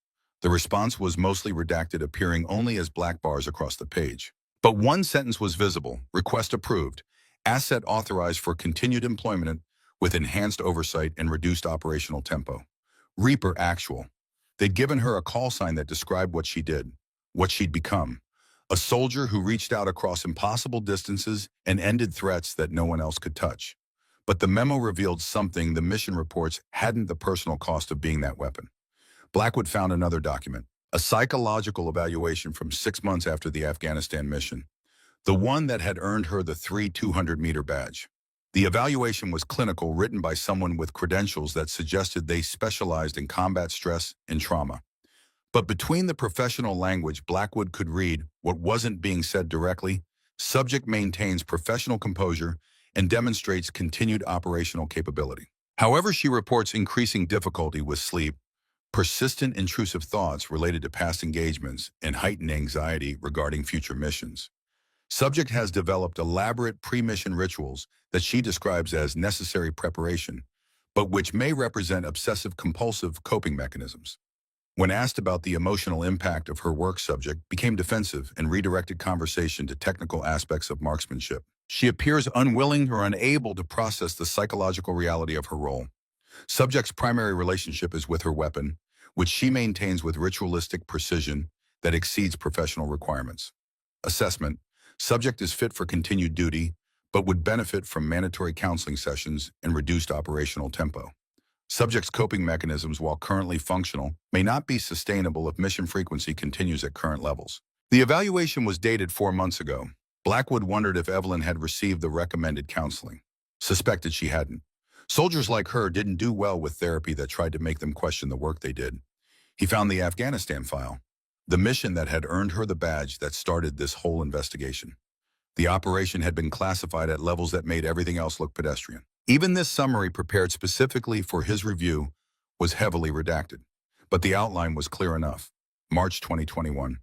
The response was mostly redacted, appearing only as black bars across the page. But one sentence was visible: request approved, asset authorized for continued employment with enhanced oversight and reduced operational tempo. Reaper Actual. They'd given her a call sign that described what she did, what she'd become. A soldier who reached out across impossible distances and ended threats that no one else could touch. But the memo revealed something the mission reports hadn't: the personal cost of being that weapon. Blackwood found another document, a psychological evaluation from 6 months after the Afghanistan mission, the one that had earned her the 200-meter badge. The evaluation was clinical, written by someone with credentials that suggested they specialized in combat stress and trauma. But between the professional language, Blackwood could read what wasn't being said directly. Subject maintains professional composure and demonstrates continued operational capability. However, she reports increasing difficulty with sleep, persistent intrusive thoughts related to past engagements, and heightened anxiety regarding future missions. Subject has developed elaborate pre-mission rituals that she describes as necessary preparation, but which may represent obsessive-compulsive coping mechanisms. When asked about the emotional impact of her work, Subject became defensive and redirected conversation to technical aspects of marksmanship. She appears unwilling or unable to process the psychological reality of her role. Subject's primary relationship is with her weapon, which she maintains with ritualistic precision that exceeds professional requirements. Assessment: Subject is fit for continued duty, but would benefit from mandatory counseling sessions and reduced operational tempo. Subject's coping mechanisms, while currently functional, may not be sustainable if mission frequency continues at current levels. The evaluation was dated 4 months ago. Blackwood wondered if Evelyn had received the recommended counseling. Suspected she hadn't. Soldiers like her didn't do well with therapy that tried to make them question the work they did. He found the Afghanistan file, the mission that had earned her the badge that started this whole investigation. The operation had been classified at levels that made everything else look pedestrian. Even this summary, prepared specifically for his review, was heavily redacted. But the outline was clear enough. March 2021.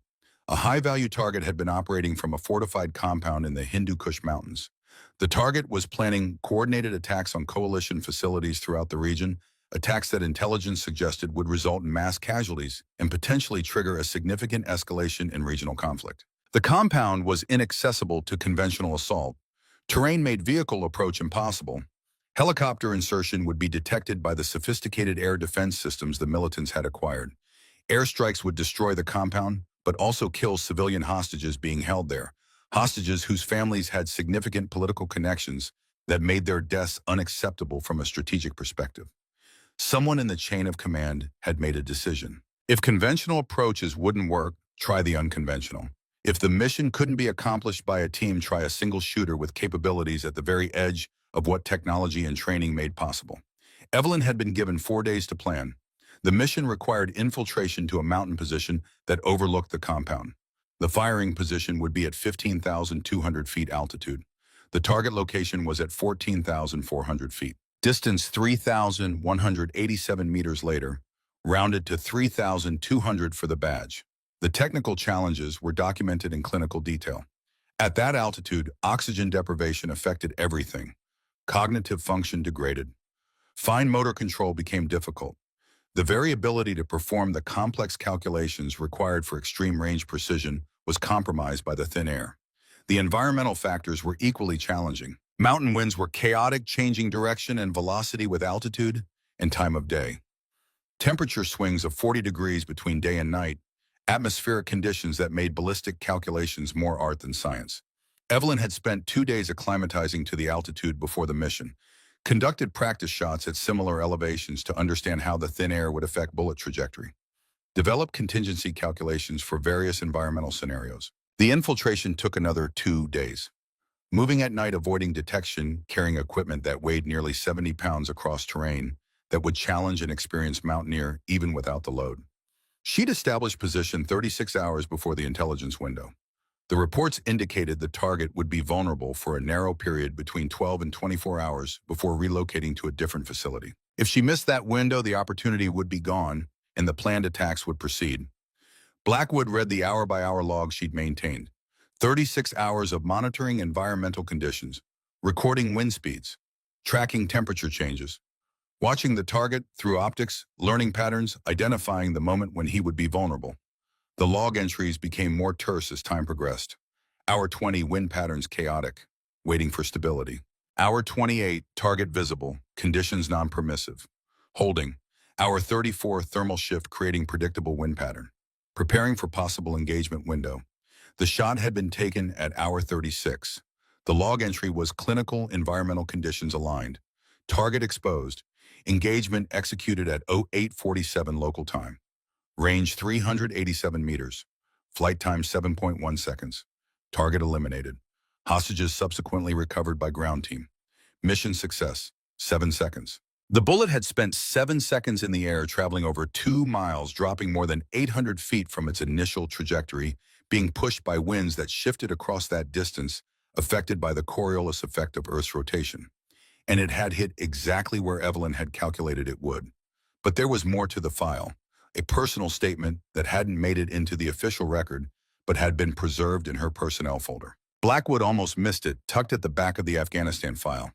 A high-value target had been operating from a fortified compound in the Hindu Kush Mountains. The target was planning coordinated attacks on coalition facilities throughout the region, attacks that intelligence suggested would result in mass casualties and potentially trigger a significant escalation in regional conflict. The compound was inaccessible to conventional assault. Terrain made vehicle approach impossible. Helicopter insertion would be detected by the sophisticated air defense systems the militants had acquired. Airstrikes would destroy the compound, but also kill civilian hostages being held there, hostages whose families had significant political connections that made their deaths unacceptable from a strategic perspective. Someone in the chain of command had made a decision. If conventional approaches wouldn't work, try the unconventional. If the mission couldn't be accomplished by a team, try a single shooter with capabilities at the very edge of what technology and training made possible. Evelyn had been given 4 days to plan. The mission required infiltration to a mountain position that overlooked the compound. The firing position would be at 15,200 feet altitude. The target location was at 14,400 feet. Distance 3,187 meters later, rounded to 3,200 for the badge. The technical challenges were documented in clinical detail. At that altitude, oxygen deprivation affected everything. Cognitive function degraded. Fine motor control became difficult. The very ability to perform the complex calculations required for extreme range precision was compromised by the thin air. The environmental factors were equally challenging. Mountain winds were chaotic, changing direction and velocity with altitude and time of day. Temperature swings of 40 degrees between day and night, atmospheric conditions that made ballistic calculations more art than science. Evelyn had spent 2 days acclimatizing to the altitude before the mission, conducted practice shots at similar elevations to understand how the thin air would affect bullet trajectory, developed contingency calculations for various environmental scenarios. The infiltration took another 2 days. Moving at night, avoiding detection, carrying equipment that weighed nearly 70 pounds across terrain that would challenge an experienced mountaineer even without the load. She'd established position 36 hours before the intelligence window. The reports indicated the target would be vulnerable for a narrow period between 12 and 24 hours before relocating to a different facility. If she missed that window, the opportunity would be gone and the planned attacks would proceed. Blackwood read the hour-by-hour log she'd maintained. 36 hours of monitoring environmental conditions, recording wind speeds, tracking temperature changes, watching the target through optics, learning patterns, identifying the moment when he would be vulnerable. The log entries became more terse as time progressed. Hour 20, wind patterns chaotic, waiting for stability. Hour 28, target visible, conditions non-permissive. Holding. Hour 34, thermal shift creating predictable wind pattern. Preparing for possible engagement window. The shot had been taken at hour 36. The log entry was clinical environmental conditions aligned. Target exposed. Engagement executed at 0847 local time. Range 387 meters. Flight time 7.1 seconds. Target eliminated. Hostages subsequently recovered by ground team. Mission success, 7 seconds. The bullet had spent 7 seconds in the air, traveling over 2 miles, dropping more than 800 feet from its initial trajectory, being pushed by winds that shifted across that distance, affected by the Coriolis effect of Earth's rotation. And it had hit exactly where Evelyn had calculated it would. But there was more to the file. A personal statement that hadn't made it into the official record, but had been preserved in her personnel folder. Blackwood almost missed it, tucked at the back of the Afghanistan file.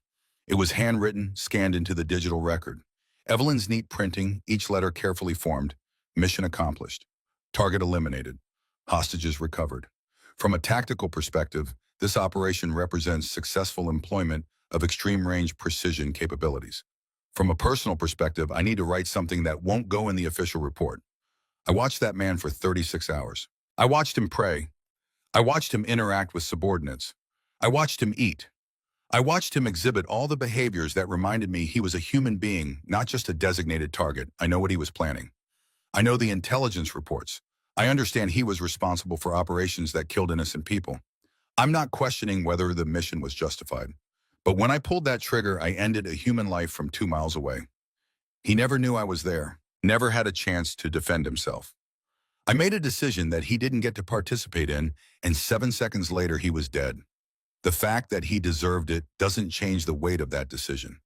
It was handwritten, scanned into the digital record. Evelyn's neat printing, each letter carefully formed. Mission accomplished. Target eliminated. Hostages recovered. From a tactical perspective, this operation represents successful employment of extreme range precision capabilities. From a personal perspective, I need to write something that won't go in the official report. I watched that man for 36 hours. I watched him pray. I watched him interact with subordinates. I watched him eat. I watched him exhibit all the behaviors that reminded me he was a human being, not just a designated target. I know what he was planning. I know the intelligence reports. I understand he was responsible for operations that killed innocent people. I'm not questioning whether the mission was justified. But when I pulled that trigger, I ended a human life from 2 miles away. He never knew I was there. never had a chance to defend himself. I made a decision that he didn't get to participate in, and 7 seconds later he was dead. The fact that he deserved it doesn't change the weight of that decision.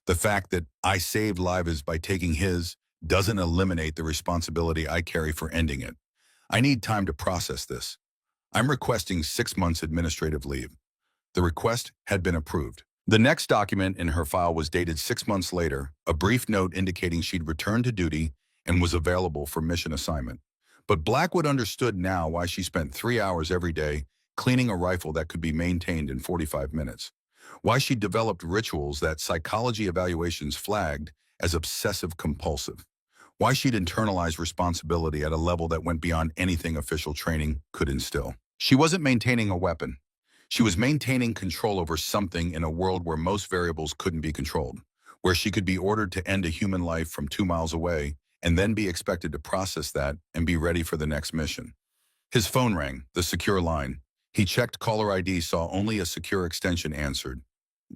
The fact that I saved lives by taking his doesn't eliminate the responsibility I carry for ending it. I need time to process this. I'm requesting 6 months administrative leave. The request had been approved. The next document in her file was dated 6 months later, a brief note indicating she'd returned to duty and was available for mission assignment. But Blackwood understood now why she spent 3 hours every day cleaning a rifle that could be maintained in 45 minutes. Why she developed rituals that psychology evaluations flagged as obsessive-compulsive. Why she'd internalized responsibility at a level that went beyond anything official training could instill. She wasn't maintaining a weapon. She was maintaining control over something in a world where most variables couldn't be controlled, where she could be ordered to end a human life from 2 miles away and then be expected to process that and be ready for the next mission. His phone rang, the secure line. He checked caller ID, saw only a secure extension answered.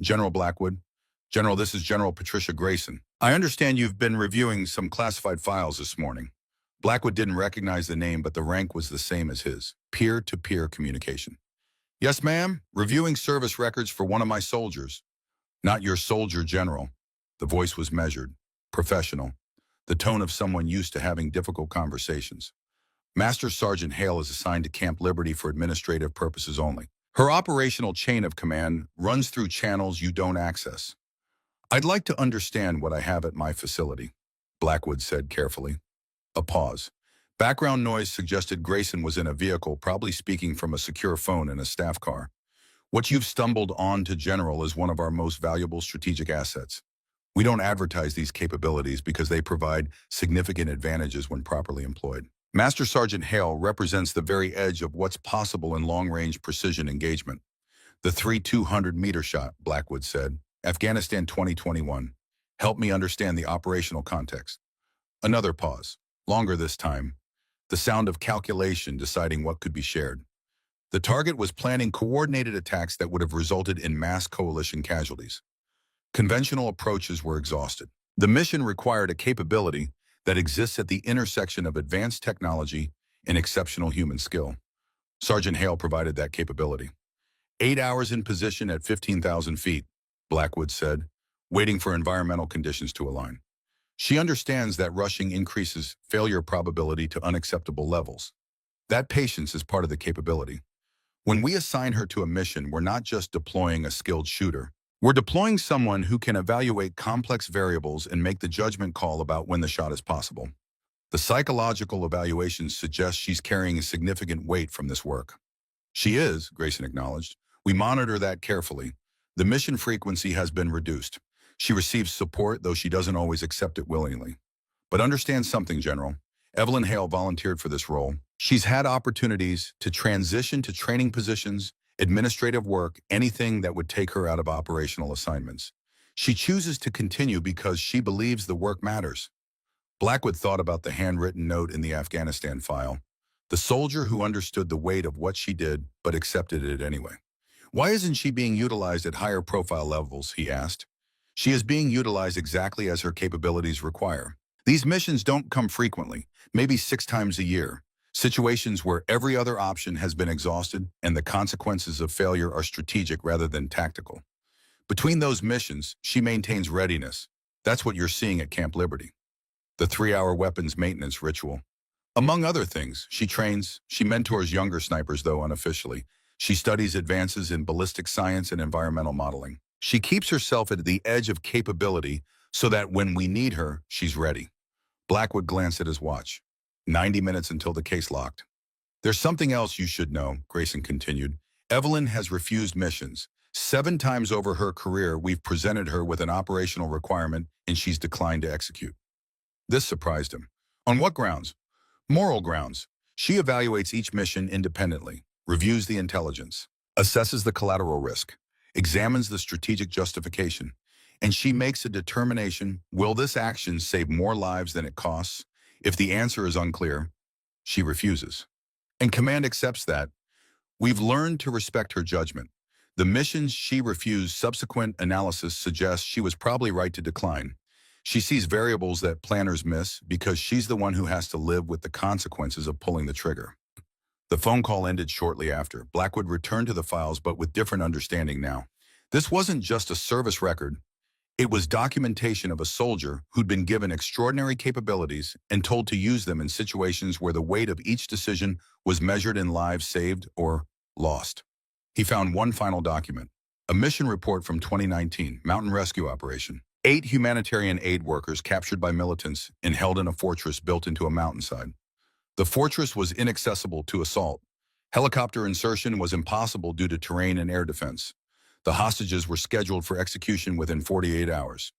General Blackwood. General, this is General Patricia Grayson. I understand you've been reviewing some classified files this morning. Blackwood didn't recognize the name, but the rank was the same as his. Peer-to-peer communication. Yes, ma'am. Reviewing service records for one of my soldiers. Not your soldier, General. The voice was measured, professional, the tone of someone used to having difficult conversations. Master Sergeant Hale is assigned to Camp Liberty for administrative purposes only. Her operational chain of command runs through channels you don't access. I'd like to understand what I have at my facility, Blackwood said carefully. A pause. Background noise suggested Grayson was in a vehicle, probably speaking from a secure phone in a staff car. What you've stumbled on to, General, is one of our most valuable strategic assets. We don't advertise these capabilities because they provide significant advantages when properly employed. Master Sergeant Hale represents the very edge of what's possible in long-range precision engagement. The 3-200-meter shot, Blackwood said. Afghanistan 2021. Help me understand the operational context. Another pause. Longer this time. The sound of calculation deciding what could be shared. The target was planning coordinated attacks that would have resulted in mass coalition casualties. Conventional approaches were exhausted. The mission required a capability that exists at the intersection of advanced technology and exceptional human skill. Sergeant Hale provided that capability. 8 hours in position at 15,000 feet, Blackwood said, waiting for environmental conditions to align. She understands that rushing increases failure probability to unacceptable levels. That patience is part of the capability. When we assign her to a mission, we're not just deploying a skilled shooter. We're deploying someone who can evaluate complex variables and make the judgment call about when the shot is possible. The psychological evaluations suggest she's carrying a significant weight from this work. She is, Grayson acknowledged. We monitor that carefully. The mission frequency has been reduced. She receives support, though she doesn't always accept it willingly. But understand something, General. Evelyn Hale volunteered for this role. She's had opportunities to transition to training positions, administrative work, anything that would take her out of operational assignments. She chooses to continue because she believes the work matters. Blackwood thought about the handwritten note in the Afghanistan file. The soldier who understood the weight of what she did, but accepted it anyway. Why isn't she being utilized at higher profile levels, he asked. She is being utilized exactly as her capabilities require. These missions don't come frequently, maybe 6 times a year. Situations where every other option has been exhausted and the consequences of failure are strategic rather than tactical. Between those missions, she maintains readiness. That's what you're seeing at Camp Liberty. The 3-hour weapons maintenance ritual. Among other things, she trains, she mentors younger snipers, though unofficially. She studies advances in ballistic science and environmental modeling. She keeps herself at the edge of capability so that when we need her, she's ready. Blackwood glanced at his watch. 90 minutes until the case locked. There's something else you should know, Grayson continued. Evelyn has refused missions. 7 times over her career, we've presented her with an operational requirement and she's declined to execute. This surprised him. On what grounds? Moral grounds. She evaluates each mission independently, reviews the intelligence, assesses the collateral risk, examines the strategic justification, and she makes a determination, will this action save more lives than it costs? If the answer is unclear, she refuses. And command accepts that. We've learned to respect her judgment. The missions she refused, subsequent analysis suggests she was probably right to decline. She sees variables that planners miss because she's the one who has to live with the consequences of pulling the trigger. The phone call ended shortly after. Blackwood returned to the files, but with different understanding now. This wasn't just a service record. It was documentation of a soldier who'd been given extraordinary capabilities and told to use them in situations where the weight of each decision was measured in lives saved or lost. He found one final document, a mission report from 2019, Mountain Rescue Operation. 8 humanitarian aid workers captured by militants and held in a fortress built into a mountainside. The fortress was inaccessible to assault. Helicopter insertion was impossible due to terrain and air defense. The hostages were scheduled for execution within 48 hours.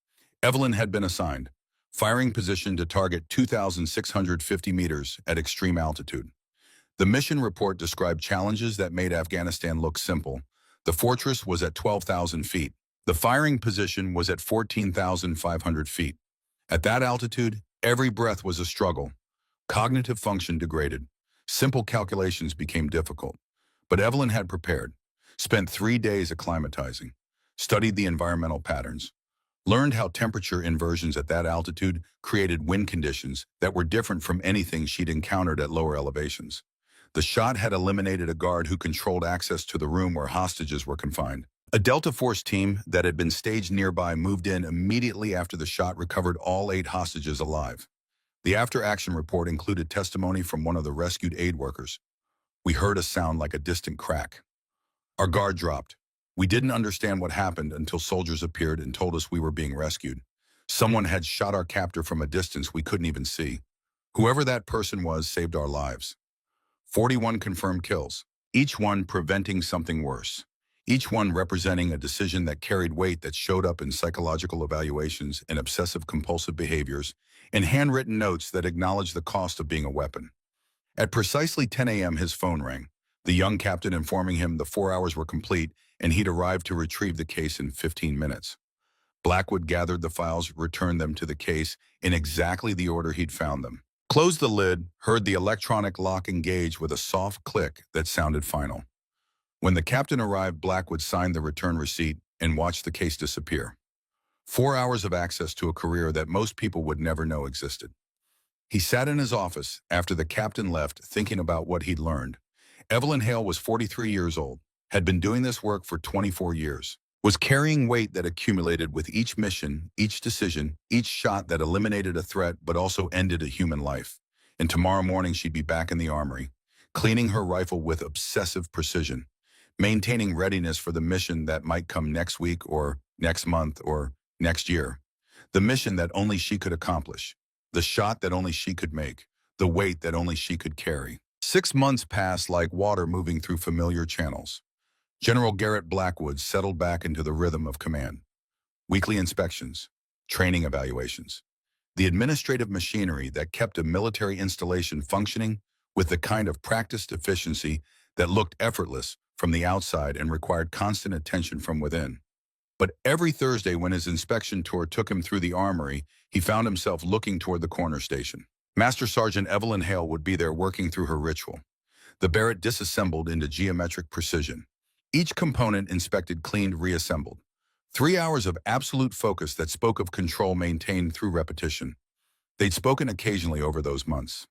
Evelyn had been assigned, firing position to target 2,650 meters at extreme altitude. The mission report described challenges that made Afghanistan look simple. The fortress was at 12,000 feet. The firing position was at 14,500 feet. At that altitude, every breath was a struggle. Cognitive function degraded. Simple calculations became difficult. But Evelyn had prepared, spent 3 days acclimatizing, studied the environmental patterns, learned how temperature inversions at that altitude created wind conditions that were different from anything she'd encountered at lower elevations. The shot had eliminated a guard who controlled access to the room where hostages were confined. A Delta Force team that had been staged nearby moved in immediately after the shot recovered all 8 hostages alive. The after-action report included testimony from one of the rescued aid workers. We heard a sound like a distant crack. Our guard dropped. We didn't understand what happened until soldiers appeared and told us we were being rescued. Someone had shot our captor from a distance we couldn't even see. Whoever that person was saved our lives. 41 confirmed kills, each one preventing something worse. Each one representing a decision that carried weight that showed up in psychological evaluations and obsessive-compulsive behaviors, and handwritten notes that acknowledged the cost of being a weapon. At precisely 10 a.m. his phone rang, the young captain informing him the 4 hours were complete and he'd arrived to retrieve the case in 15 minutes. Blackwood gathered the files, returned them to the case in exactly the order he'd found them. Closed the lid, heard the electronic lock engage with a soft click that sounded final. When the captain arrived, Blackwood signed the return receipt and watched the case disappear. 4 hours of access to a career that most people would never know existed. He sat in his office after the captain left, thinking about what he'd learned. Evelyn Hale was 43 years old, had been doing this work for 24 years, was carrying weight that accumulated with each mission, each decision, each shot that eliminated a threat but also ended a human life. And tomorrow morning she'd be back in the armory, cleaning her rifle with obsessive precision, maintaining readiness for the mission that might come next week or next month or next year. The mission that only she could accomplish, the shot that only she could make, the weight that only she could carry. 6 months passed like water moving through familiar channels. General Garrett Blackwood settled back into the rhythm of command. Weekly inspections, training evaluations, the administrative machinery that kept a military installation functioning with the kind of practiced efficiency that looked effortless from the outside and required constant attention from within. But every Thursday when his inspection tour took him through the armory, he found himself looking toward the corner station. Master Sergeant Evelyn Hale would be there working through her ritual. The Barrett disassembled into geometric precision. Each component inspected, cleaned, reassembled. 3 hours of absolute focus that spoke of control maintained through repetition. They'd spoken occasionally over those months.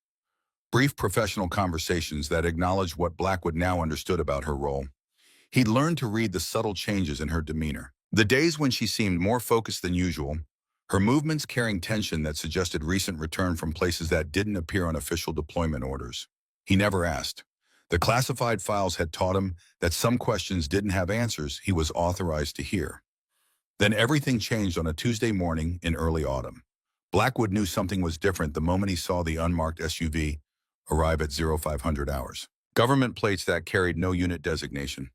Brief professional conversations that acknowledged what Blackwood now understood about her role. He'd learned to read the subtle changes in her demeanor. The days when she seemed more focused than usual, her movements carrying tension that suggested recent return from places that didn't appear on official deployment orders. He never asked. The classified files had taught him that some questions didn't have answers he was authorized to hear. Then everything changed on a Tuesday morning in early autumn. Blackwood knew something was different the moment he saw the unmarked SUV arrive at 0500 hours. Government plates that carried no unit designation.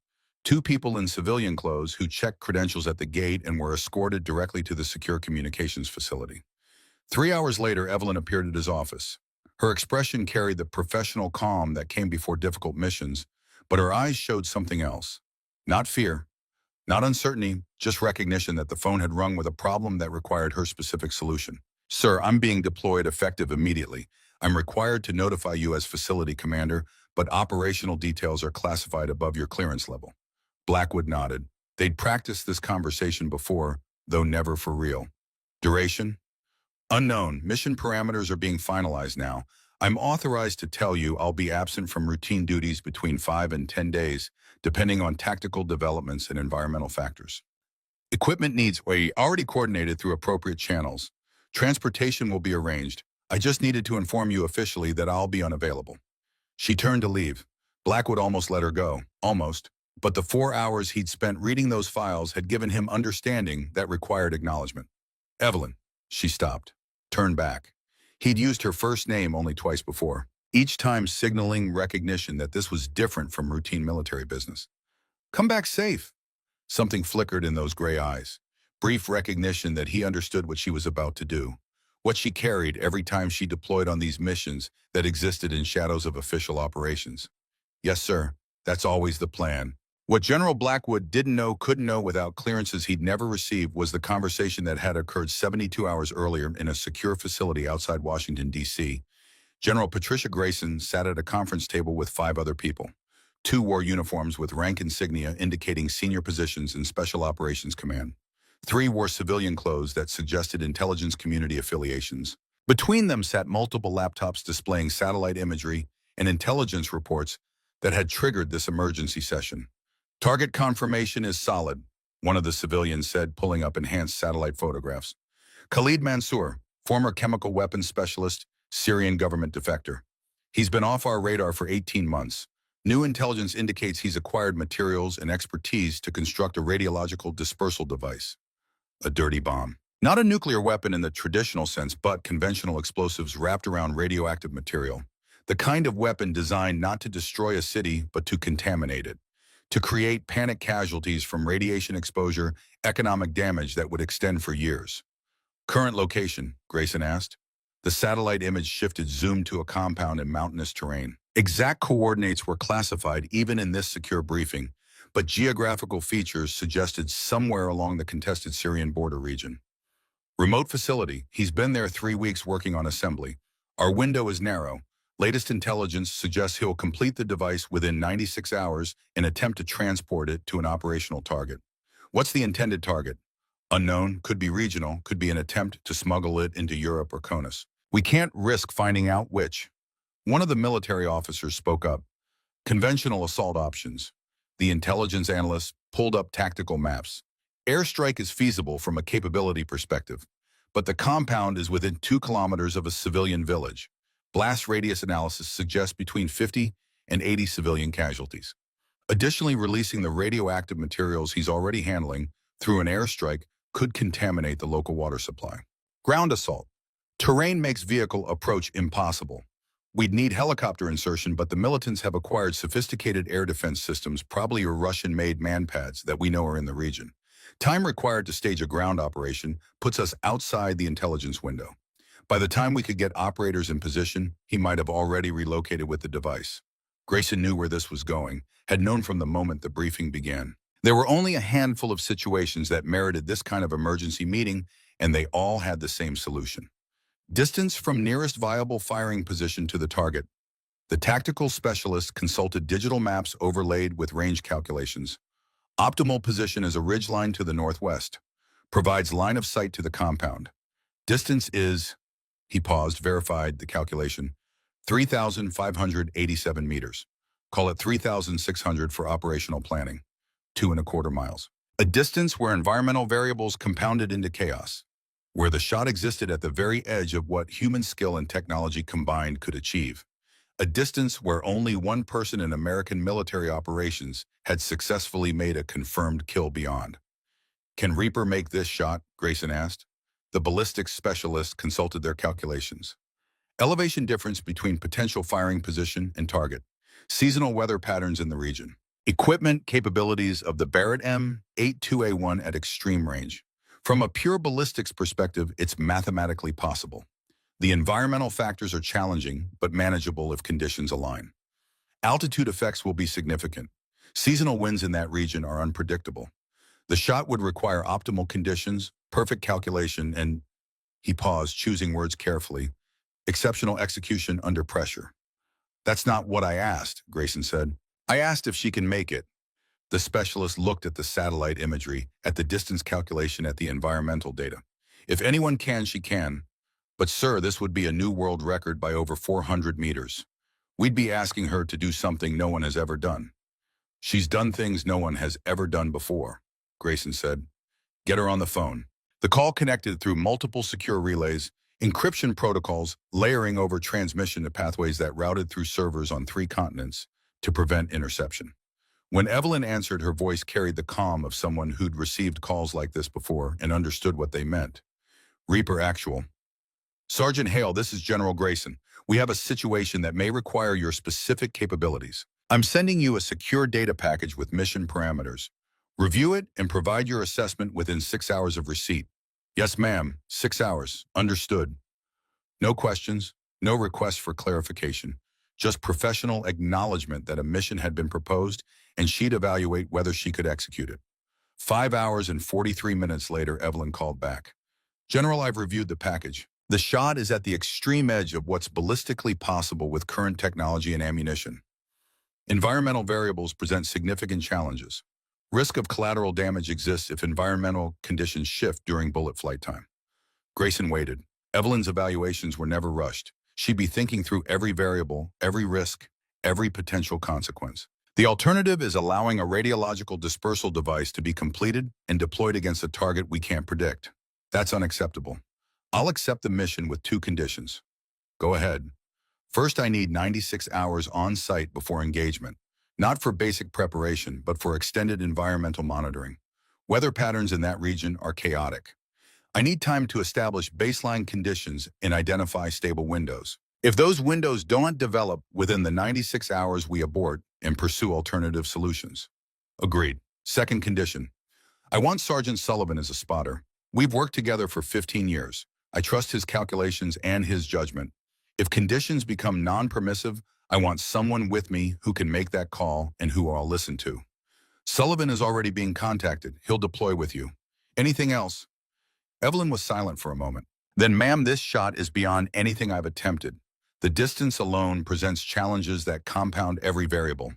2 people in civilian clothes who checked credentials at the gate and were escorted directly to the secure communications facility. 3 hours later, Evelyn appeared at his office. Her expression carried the professional calm that came before difficult missions, but her eyes showed something else. Not fear, not uncertainty, just recognition that the phone had rung with a problem that required her specific solution. "Sir, I'm being deployed effective immediately. I'm required to notify you as facility commander, but operational details are classified above your clearance level." Blackwood nodded. They'd practiced this conversation before, though never for real. Duration? Unknown. Mission parameters are being finalized now. I'm authorized to tell you I'll be absent from routine duties between 5 and 10 days, depending on tactical developments and environmental factors. Equipment needs are already coordinated through appropriate channels. Transportation will be arranged. I just needed to inform you officially that I'll be unavailable. She turned to leave. Blackwood almost let her go. Almost. But the 4 hours he'd spent reading those files had given him understanding that required acknowledgement. Evelyn. She stopped. Turned back. He'd used her first name only twice before, each time signaling recognition that this was different from routine military business. Come back safe. Something flickered in those gray eyes. Brief recognition that he understood what she was about to do. What she carried every time she deployed on these missions that existed in shadows of official operations. Yes, sir. That's always the plan. What General Blackwood couldn't know without clearances he'd never received was the conversation that had occurred 72 hours earlier in a secure facility outside Washington, D.C. General Patricia Grayson sat at a conference table with 5 other people. 2 wore uniforms with rank insignia indicating senior positions in Special Operations Command. 3 wore civilian clothes that suggested intelligence community affiliations. Between them sat multiple laptops displaying satellite imagery and intelligence reports that had triggered this emergency session. Target confirmation is solid, one of the civilians said, pulling up enhanced satellite photographs. Khalid Mansour, former chemical weapons specialist, Syrian government defector. He's been off our radar for 18 months. New intelligence indicates he's acquired materials and expertise to construct a radiological dispersal device. A dirty bomb. Not a nuclear weapon in the traditional sense, but conventional explosives wrapped around radioactive material. The kind of weapon designed not to destroy a city, but to contaminate it. To create panic casualties from radiation exposure, economic damage that would extend for years. Current location, Grayson asked. The satellite image shifted, zoomed to a compound in mountainous terrain. Exact coordinates were classified even in this secure briefing, but geographical features suggested somewhere along the contested Syrian border region. Remote facility. He's been there 3 weeks working on assembly. Our window is narrow. Latest intelligence suggests he'll complete the device within 96 hours and attempt to transport it to an operational target. What's the intended target? Unknown, could be regional, could be an attempt to smuggle it into Europe or CONUS. We can't risk finding out which. One of the military officers spoke up. Conventional assault options. The intelligence analyst pulled up tactical maps. Airstrike is feasible from a capability perspective, but the compound is within 2 kilometers of a civilian village. Blast radius analysis suggests between 50 and 80 civilian casualties. Additionally, releasing the radioactive materials he's already handling through an airstrike could contaminate the local water supply. Ground assault. Terrain makes vehicle approach impossible. We'd need helicopter insertion, but the militants have acquired sophisticated air defense systems, probably Russian-made manpads that we know are in the region. Time required to stage a ground operation puts us outside the intelligence window. By the time we could get operators in position, he might have already relocated with the device. Grayson knew where this was going, had known from the moment the briefing began. There were only a handful of situations that merited this kind of emergency meeting, and they all had the same solution. Distance from nearest viable firing position to the target. The tactical specialist consulted digital maps overlaid with range calculations. Optimal position is a ridgeline to the northwest. Provides line of sight to the compound. Distance is... He paused, verified the calculation. 3,587 meters. Call it 3,600 for operational planning. 2.25 miles. A distance where environmental variables compounded into chaos. Where the shot existed at the very edge of what human skill and technology combined could achieve. A distance where only one person in American military operations had successfully made a confirmed kill beyond. Can Reaper make this shot? Grayson asked. The ballistics specialist consulted their calculations. Elevation difference between potential firing position and target. Seasonal weather patterns in the region. Equipment capabilities of the Barrett M82A1 at extreme range. From a pure ballistics perspective, it's mathematically possible. The environmental factors are challenging, but manageable if conditions align. Altitude effects will be significant. Seasonal winds in that region are unpredictable. The shot would require optimal conditions, perfect calculation, and, he paused, choosing words carefully, exceptional execution under pressure. That's not what I asked, Grayson said. I asked if she can make it. The specialist looked at the satellite imagery, at the distance calculation, at the environmental data. If anyone can, she can. But sir, this would be a new world record by over 400 meters. We'd be asking her to do something no one has ever done. She's done things no one has ever done before, Grayson said. Get her on the phone. The call connected through multiple secure relays, encryption protocols layering over transmission to pathways that routed through servers on 3 continents to prevent interception. When Evelyn answered, her voice carried the calm of someone who'd received calls like this before and understood what they meant. Reaper Actual. Sergeant Hale, this is General Grayson. We have a situation that may require your specific capabilities. I'm sending you a secure data package with mission parameters. Review it and provide your assessment within 6 hours of receipt. Yes, ma'am. 6 hours. Understood. No questions, no requests for clarification. Just professional acknowledgement that a mission had been proposed and she'd evaluate whether she could execute it. 5 hours and 43 minutes later, Evelyn called back. General, I've reviewed the package. The shot is at the extreme edge of what's ballistically possible with current technology and ammunition. Environmental variables present significant challenges. Risk of collateral damage exists if environmental conditions shift during bullet flight time. Grayson waited. Evelyn's evaluations were never rushed. She'd be thinking through every variable, every risk, every potential consequence. The alternative is allowing a radiological dispersal device to be completed and deployed against a target we can't predict. That's unacceptable. I'll accept the mission with 2 conditions. Go ahead. First, I need 96 hours on site before engagement, not for basic preparation, but for extended environmental monitoring. Weather patterns in that region are chaotic. I need time to establish baseline conditions and identify stable windows. If those windows don't develop within the 96 hours, we abort and pursue alternative solutions. Agreed. Second condition. I want Sergeant Sullivan as a spotter. We've worked together for 15 years. I trust his calculations and his judgment. If conditions become non-permissive, I want someone with me who can make that call and who I'll listen to. Sullivan is already being contacted. He'll deploy with you. Anything else? Evelyn was silent for a moment. Then, ma'am, this shot is beyond anything I've attempted. The distance alone presents challenges that compound every variable.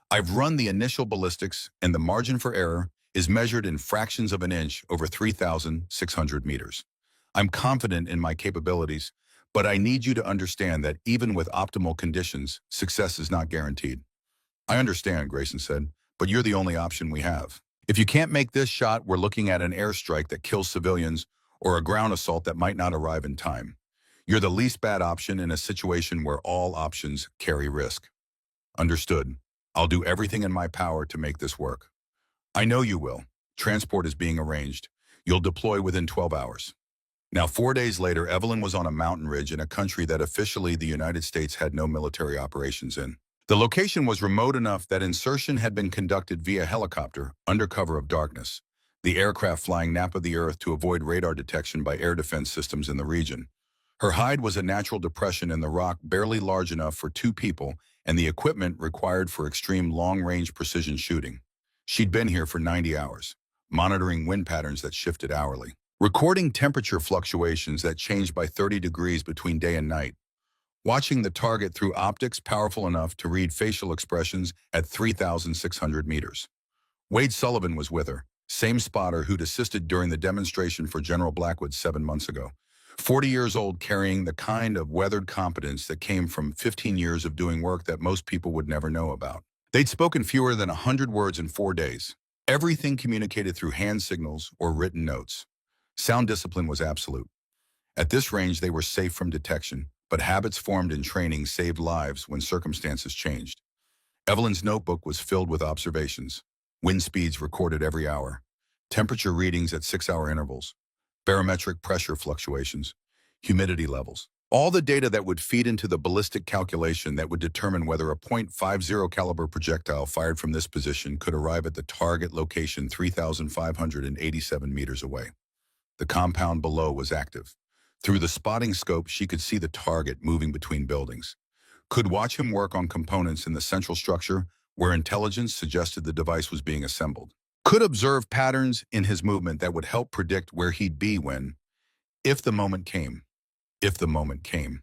I've run the initial ballistics, and the margin for error is measured in fractions of an inch over 3,600 meters. I'm confident in my capabilities, but I need you to understand that even with optimal conditions, success is not guaranteed. I understand, Grayson said, but you're the only option we have. If you can't make this shot, we're looking at an airstrike that kills civilians or a ground assault that might not arrive in time. You're the least bad option in a situation where all options carry risk. Understood. I'll do everything in my power to make this work. I know you will. Transport is being arranged. You'll deploy within 12 hours. Now, 4 days later, Evelyn was on a mountain ridge in a country that officially the United States had no military operations in. The location was remote enough that insertion had been conducted via helicopter under cover of darkness, the aircraft flying nap of the earth to avoid radar detection by air defense systems in the region. Her hide was a natural depression in the rock barely large enough for 2 people and the equipment required for extreme long-range precision shooting. She'd been here for 90 hours, monitoring wind patterns that shifted hourly, recording temperature fluctuations that changed by 30 degrees between day and night, watching the target through optics powerful enough to read facial expressions at 3,600 meters. Wade Sullivan was with her, same spotter who'd assisted during the demonstration for General Blackwood 7 months ago. 40 years old, carrying the kind of weathered competence that came from 15 years of doing work that most people would never know about. They'd spoken fewer than 100 words in 4 days. Everything communicated through hand signals or written notes. Sound discipline was absolute. At this range, they were safe from detection, but habits formed in training saved lives when circumstances changed. Evelyn's notebook was filled with observations, wind speeds recorded every hour, temperature readings at 6-hour intervals, barometric pressure fluctuations, humidity levels. All the data that would feed into the ballistic calculation that would determine whether a .50 caliber projectile fired from this position could arrive at the target location 3,587 meters away. The compound below was active. Through the spotting scope, she could see the target moving between buildings, could watch him work on components in the central structure where intelligence suggested the device was being assembled, could observe patterns in his movement that would help predict where he'd be when, if the moment came. If the moment came.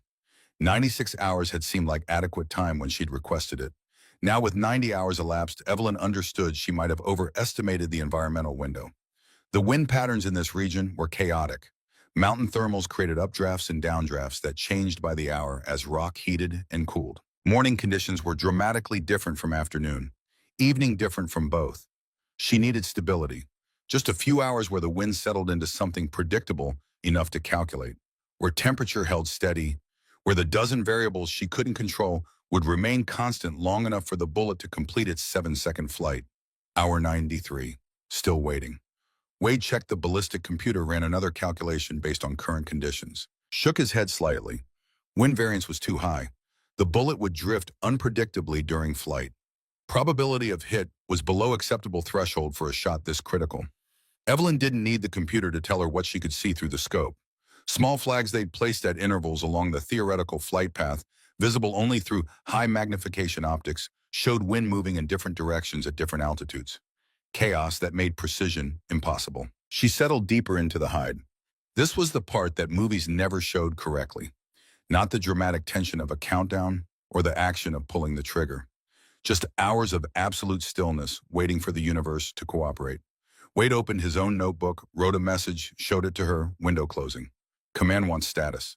96 hours had seemed like adequate time when she'd requested it. Now, with 90 hours elapsed, Evelyn understood she might have overestimated the environmental window. The wind patterns in this region were chaotic, Mountain thermals created updrafts and downdrafts that changed by the hour as rock heated and cooled. Morning conditions were dramatically different from afternoon, evening different from both. She needed stability, just a few hours where the wind settled into something predictable enough to calculate, where temperature held steady, where the dozen variables she couldn't control would remain constant long enough for the bullet to complete its 7-second flight. Hour 93, still waiting. Wade checked the ballistic computer, ran another calculation based on current conditions. Shook his head slightly. Wind variance was too high. The bullet would drift unpredictably during flight. Probability of hit was below acceptable threshold for a shot this critical. Evelyn didn't need the computer to tell her what she could see through the scope. Small flags they'd placed at intervals along the theoretical flight path, visible only through high magnification optics, showed wind moving in different directions at different altitudes. Chaos that made precision impossible. She settled deeper into the hide. This was the part that movies never showed correctly. Not the dramatic tension of a countdown or the action of pulling the trigger. Just hours of absolute stillness waiting for the universe to cooperate. Wade opened his own notebook, wrote a message, showed it to her, window closing. Command wants status.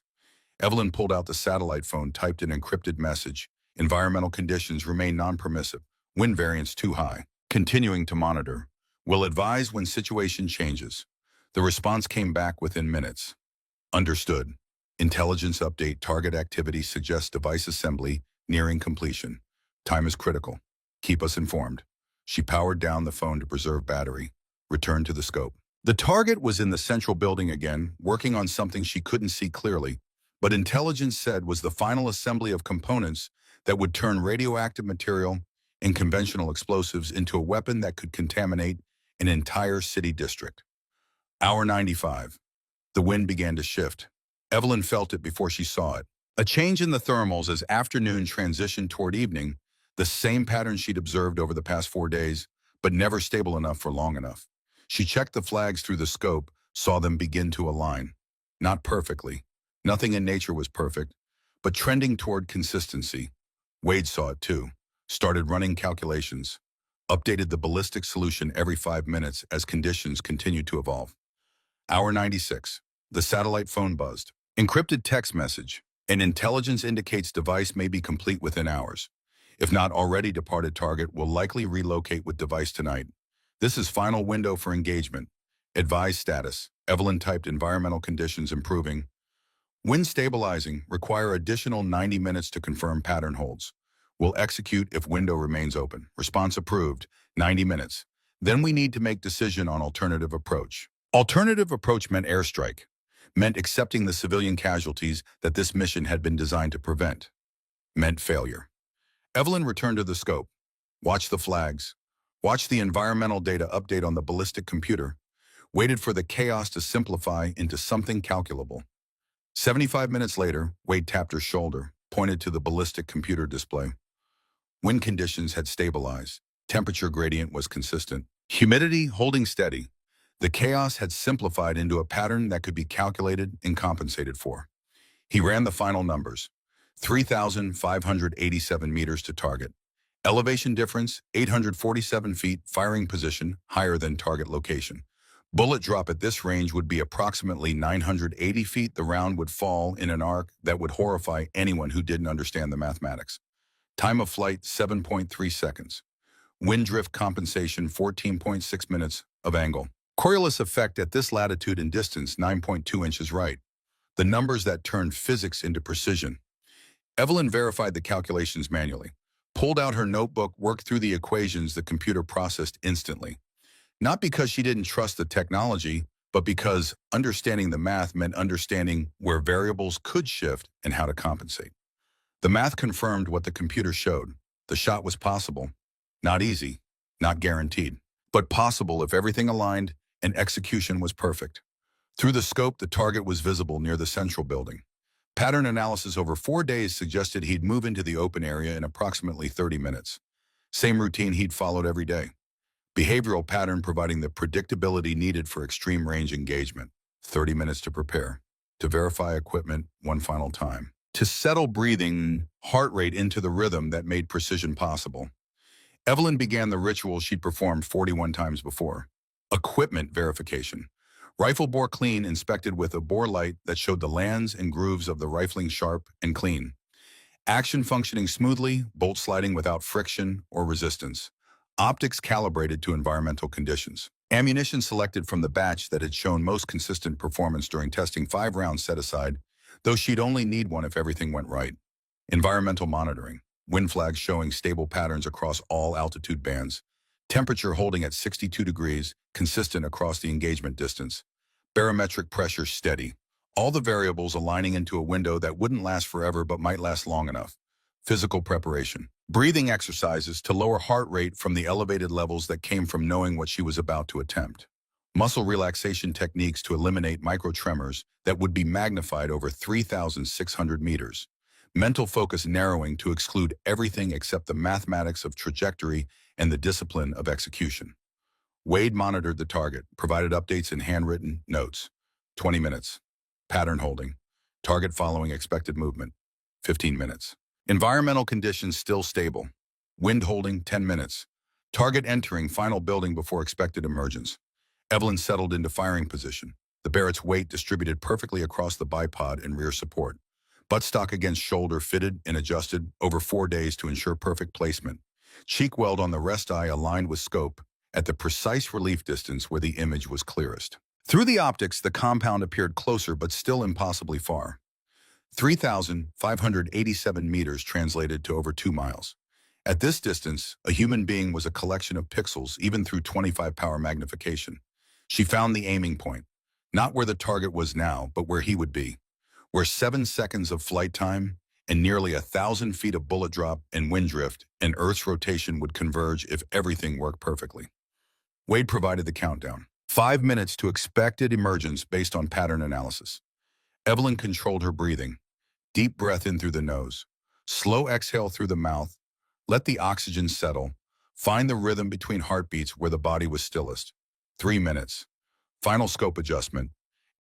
Evelyn pulled out the satellite phone, typed an encrypted message. Environmental conditions remain non-permissive. Wind variance too high. Continuing to monitor. Will advise when situation changes. The response came back within minutes. Understood. Intelligence update. Target activity suggests device assembly nearing completion. Time is critical. Keep us informed. She powered down the phone to preserve battery. Returned to the scope. The target was in the central building again, working on something she couldn't see clearly, but intelligence said was the final assembly of components that would turn radioactive material and conventional explosives into a weapon that could contaminate an entire city district. Hour 95. The wind began to shift. Evelyn felt it before she saw it. A change in the thermals as afternoon transitioned toward evening, the same pattern she'd observed over the past 4 days, but never stable enough for long enough. She checked the flags through the scope, saw them begin to align. Not perfectly. Nothing in nature was perfect, but trending toward consistency. Wade saw it too. Started running calculations. Updated the ballistic solution every 5 minutes as conditions continued to evolve. Hour 96. The satellite phone buzzed. Encrypted text message. An intelligence indicates device may be complete within hours. If not already departed, target will likely relocate with device tonight. This is final window for engagement. Advised status. Evelyn typed environmental conditions improving. Wind stabilizing. Require additional 90 minutes to confirm pattern holds. Will execute if window remains open. Response approved. 90 minutes. Then we need to make decision on alternative approach. Alternative approach meant airstrike. Meant accepting the civilian casualties that this mission had been designed to prevent. Meant failure. Evelyn returned to the scope. Watched the flags. Watched the environmental data update on the ballistic computer. Waited for the chaos to simplify into something calculable. 75 minutes later, Wade tapped her shoulder, pointed to the ballistic computer display. Wind conditions had stabilized. Temperature gradient was consistent. Humidity holding steady. The chaos had simplified into a pattern that could be calculated and compensated for. He ran the final numbers. 3,587 meters to target. Elevation difference, 847 feet, firing position, higher than target location. Bullet drop at this range would be approximately 980 feet. The round would fall in an arc that would horrify anyone who didn't understand the mathematics. Time of flight, 7.3 seconds. Wind drift compensation, 14.6 minutes of angle. Coriolis effect at this latitude and distance, 9.2 inches right. The numbers that turned physics into precision. Evelyn verified the calculations manually. Pulled out her notebook, worked through the equations the computer processed instantly. Not because she didn't trust the technology, but because understanding the math meant understanding where variables could shift and how to compensate. The math confirmed what the computer showed. The shot was possible. Not easy, not guaranteed, but possible if everything aligned and execution was perfect. Through the scope, the target was visible near the central building. Pattern analysis over 4 days suggested he'd move into the open area in approximately 30 minutes. Same routine he'd followed every day. Behavioral pattern providing the predictability needed for extreme range engagement. 30 minutes to prepare. To verify equipment one final time. To settle breathing, heart rate into the rhythm that made precision possible. Evelyn began the ritual she'd performed 41 times before. Equipment verification. Rifle bore clean, inspected with a bore light that showed the lands and grooves of the rifling sharp and clean. Action functioning smoothly, bolt sliding without friction or resistance. Optics calibrated to environmental conditions. Ammunition selected from the batch that had shown most consistent performance during testing, 5 rounds set aside, though she'd only need one if everything went right. Environmental monitoring. Wind flags showing stable patterns across all altitude bands. Temperature holding at 62 degrees, consistent across the engagement distance. Barometric pressure steady. All the variables aligning into a window that wouldn't last forever but might last long enough. Physical preparation. Breathing exercises to lower heart rate from the elevated levels that came from knowing what she was about to attempt. Muscle relaxation techniques to eliminate microtremors that would be magnified over 3,600 meters. Mental focus narrowing to exclude everything except the mathematics of trajectory and the discipline of execution. Wade monitored the target, provided updates in handwritten notes. 20 minutes. Pattern holding. Target following expected movement. 15 minutes. Environmental conditions still stable. Wind holding, 10 minutes. Target entering final building before expected emergence. Evelyn settled into firing position. The Barrett's weight distributed perfectly across the bipod and rear support. Buttstock against shoulder fitted and adjusted over 4 days to ensure perfect placement. Cheek weld on the rest eye aligned with scope at the precise relief distance where the image was clearest. Through the optics, the compound appeared closer but still impossibly far. 3,587 meters translated to over 2 miles. At this distance, a human being was a collection of pixels, even through 25 power magnification. She found the aiming point, not where the target was now, but where he would be, where 7 seconds of flight time and nearly 1,000 feet of bullet drop and wind drift and Earth's rotation would converge if everything worked perfectly. Wade provided the countdown. 5 minutes to expected emergence based on pattern analysis. Evelyn controlled her breathing. Deep breath in through the nose. Slow exhale through the mouth. Let the oxygen settle. Find the rhythm between heartbeats where the body was stillest. 3 minutes. Final scope adjustment.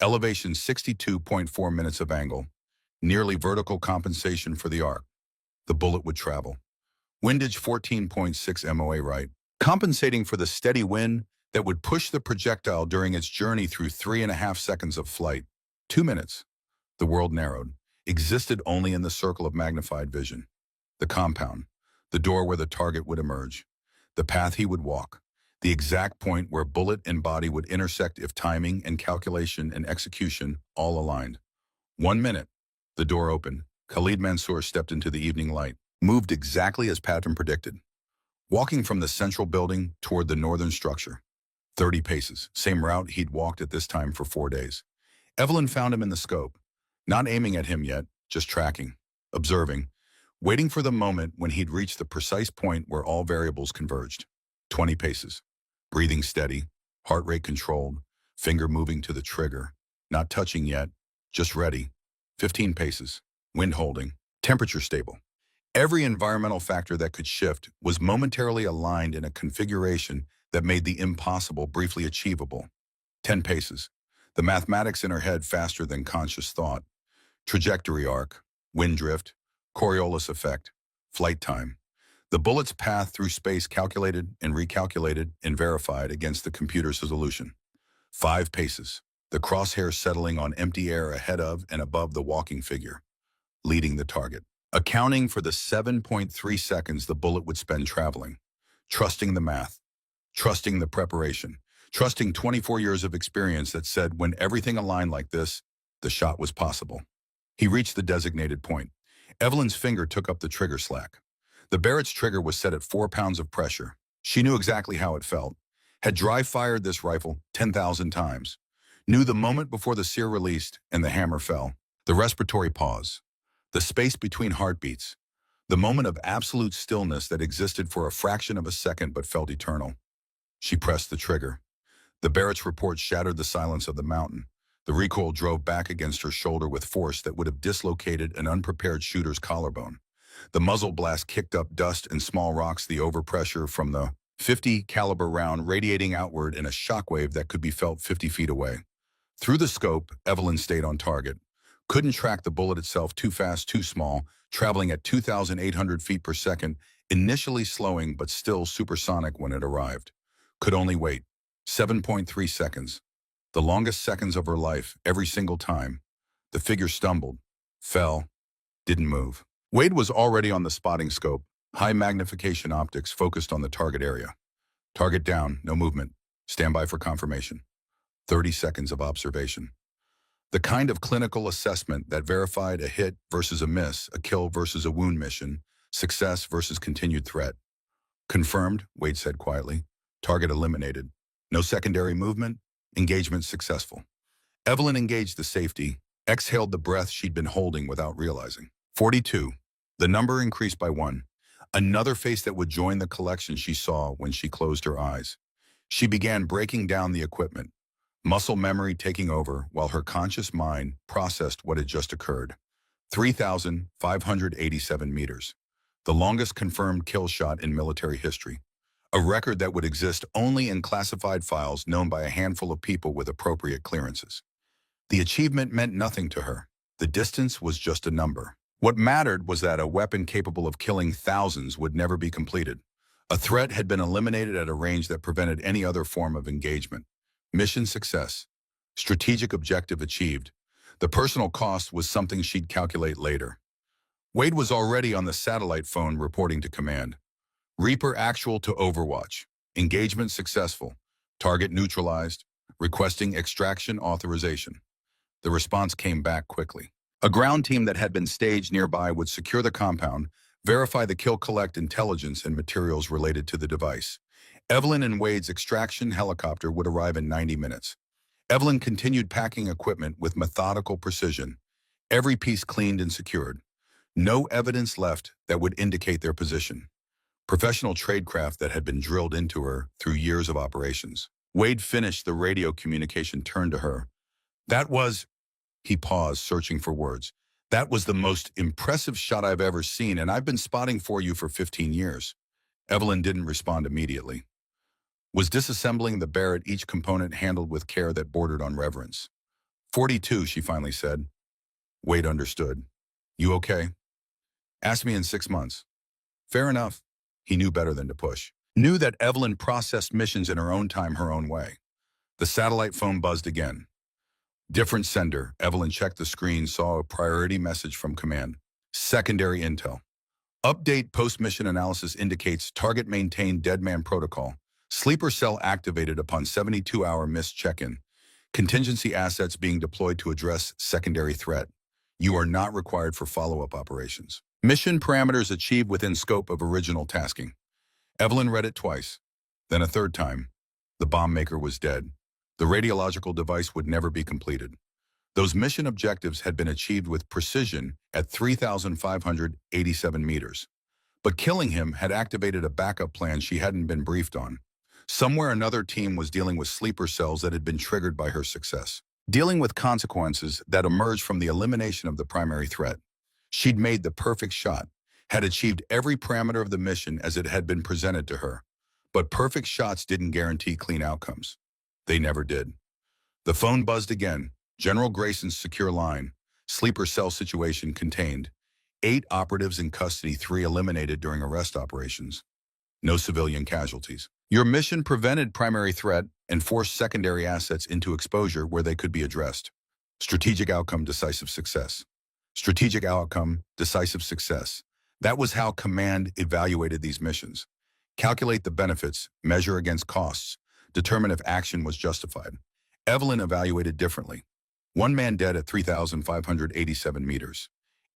Elevation 62.4 minutes of angle. Nearly vertical compensation for the arc. The bullet would travel. Windage 14.6 MOA right. Compensating for the steady wind that would push the projectile during its journey through 3.5 seconds of flight. 2 minutes. The world narrowed. Existed only in the circle of magnified vision. The compound. The door where the target would emerge. The path he would walk. The exact point where bullet and body would intersect if timing and calculation and execution all aligned. 1 minute. The door opened. Khalid Mansour stepped into the evening light. Moved exactly as pattern predicted. Walking from the central building toward the northern structure. 30 paces. Same route he'd walked at this time for 4 days. Evelyn found him in the scope. Not aiming at him yet, just tracking. Observing. Waiting for the moment when he'd reach the precise point where all variables converged. 20 paces. Breathing steady, heart rate controlled, finger moving to the trigger. Not touching yet, just ready. 15 paces. Wind holding. Temperature stable. Every environmental factor that could shift was momentarily aligned in a configuration that made the impossible briefly achievable. 10 paces. The mathematics in her head faster than conscious thought. Trajectory arc, wind drift, Coriolis effect, flight time. The bullet's path through space calculated and recalculated and verified against the computer's solution. 5 paces. The crosshair settling on empty air ahead of and above the walking figure. Leading the target. Accounting for the 7.3 seconds the bullet would spend traveling. Trusting the math. Trusting the preparation. Trusting 24 years of experience that said when everything aligned like this, the shot was possible. He reached the designated point. Evelyn's finger took up the trigger slack. The Barrett's trigger was set at 4 pounds of pressure. She knew exactly how it felt. Had dry fired this rifle 10,000 times. Knew the moment before the sear released and the hammer fell. The respiratory pause. The space between heartbeats. The moment of absolute stillness that existed for a fraction of a second but felt eternal. She pressed the trigger. The Barrett's report shattered the silence of the mountain. The recoil drove back against her shoulder with force that would have dislocated an unprepared shooter's collarbone. The muzzle blast kicked up dust and small rocks, the overpressure from the .50 caliber round radiating outward in a shockwave that could be felt 50 feet away. Through the scope, Evelyn stayed on target. Couldn't track the bullet itself, too fast, too small, traveling at 2,800 feet per second, initially slowing but still supersonic when it arrived. Could only wait. 7.3 seconds. The longest seconds of her life, every single time. The figure stumbled, fell, didn't move. Wade was already on the spotting scope, high magnification optics focused on the target area. Target down, no movement. Stand by for confirmation. 30 seconds of observation. The kind of clinical assessment that verified a hit versus a miss, a kill versus a wound mission, success versus continued threat. Confirmed, Wade said quietly. Target eliminated. No secondary movement. Engagement successful. Evelyn engaged the safety, exhaled the breath she'd been holding without realizing. 42. The number increased by 1. Another face that would join the collection she saw when she closed her eyes. She began breaking down the equipment, muscle memory taking over while her conscious mind processed what had just occurred. 3,587 meters. The longest confirmed kill shot in military history. A record that would exist only in classified files known by a handful of people with appropriate clearances. The achievement meant nothing to her. The distance was just a number. What mattered was that a weapon capable of killing thousands would never be completed. A threat had been eliminated at a range that prevented any other form of engagement. Mission success. Strategic objective achieved. The personal cost was something she'd calculate later. Wade was already on the satellite phone reporting to command. Reaper actual to Overwatch. Engagement successful. Target neutralized. Requesting extraction authorization. The response came back quickly. A ground team that had been staged nearby would secure the compound, verify the kill, collect intelligence and materials related to the device. Evelyn and Wade's extraction helicopter would arrive in 90 minutes. Evelyn continued packing equipment with methodical precision, every piece cleaned and secured. No evidence left that would indicate their position. Professional tradecraft that had been drilled into her through years of operations. Wade finished the radio communication, turned to her. That was... He paused, searching for words. That was the most impressive shot I've ever seen, and I've been spotting for you for 15 years. Evelyn didn't respond immediately. Was disassembling the Barrett, each component handled with care that bordered on reverence. 42, she finally said. Wade understood. You okay? Ask me in 6 months. Fair enough. He knew better than to push. Knew that Evelyn processed missions in her own time, her own way. The satellite phone buzzed again. Different sender. Evelyn checked the screen, saw a priority message from command. Secondary intel. Update post-mission analysis indicates target maintained deadman protocol. Sleeper cell activated upon 72-hour missed check-in. Contingency assets being deployed to address secondary threat. You are not required for follow-up operations. Mission parameters achieved within scope of original tasking. Evelyn read it twice, then a third time. The bomb maker was dead. The radiological device would never be completed. Those mission objectives had been achieved with precision at 3,587 meters. But killing him had activated a backup plan she hadn't been briefed on. Somewhere another team was dealing with sleeper cells that had been triggered by her success. Dealing with consequences that emerged from the elimination of the primary threat. She'd made the perfect shot, had achieved every parameter of the mission as it had been presented to her. But perfect shots didn't guarantee clean outcomes. They never did. The phone buzzed again. General Grayson's secure line. Sleeper cell situation contained. 8 operatives in custody, 3 eliminated during arrest operations. No civilian casualties. Your mission prevented primary threat and forced secondary assets into exposure where they could be addressed. Strategic outcome, decisive success. Strategic outcome, decisive success. That was how command evaluated these missions. Calculate the benefits, measure against costs, determine if action was justified. Evelyn evaluated differently. 1 man dead at 3,587 meters.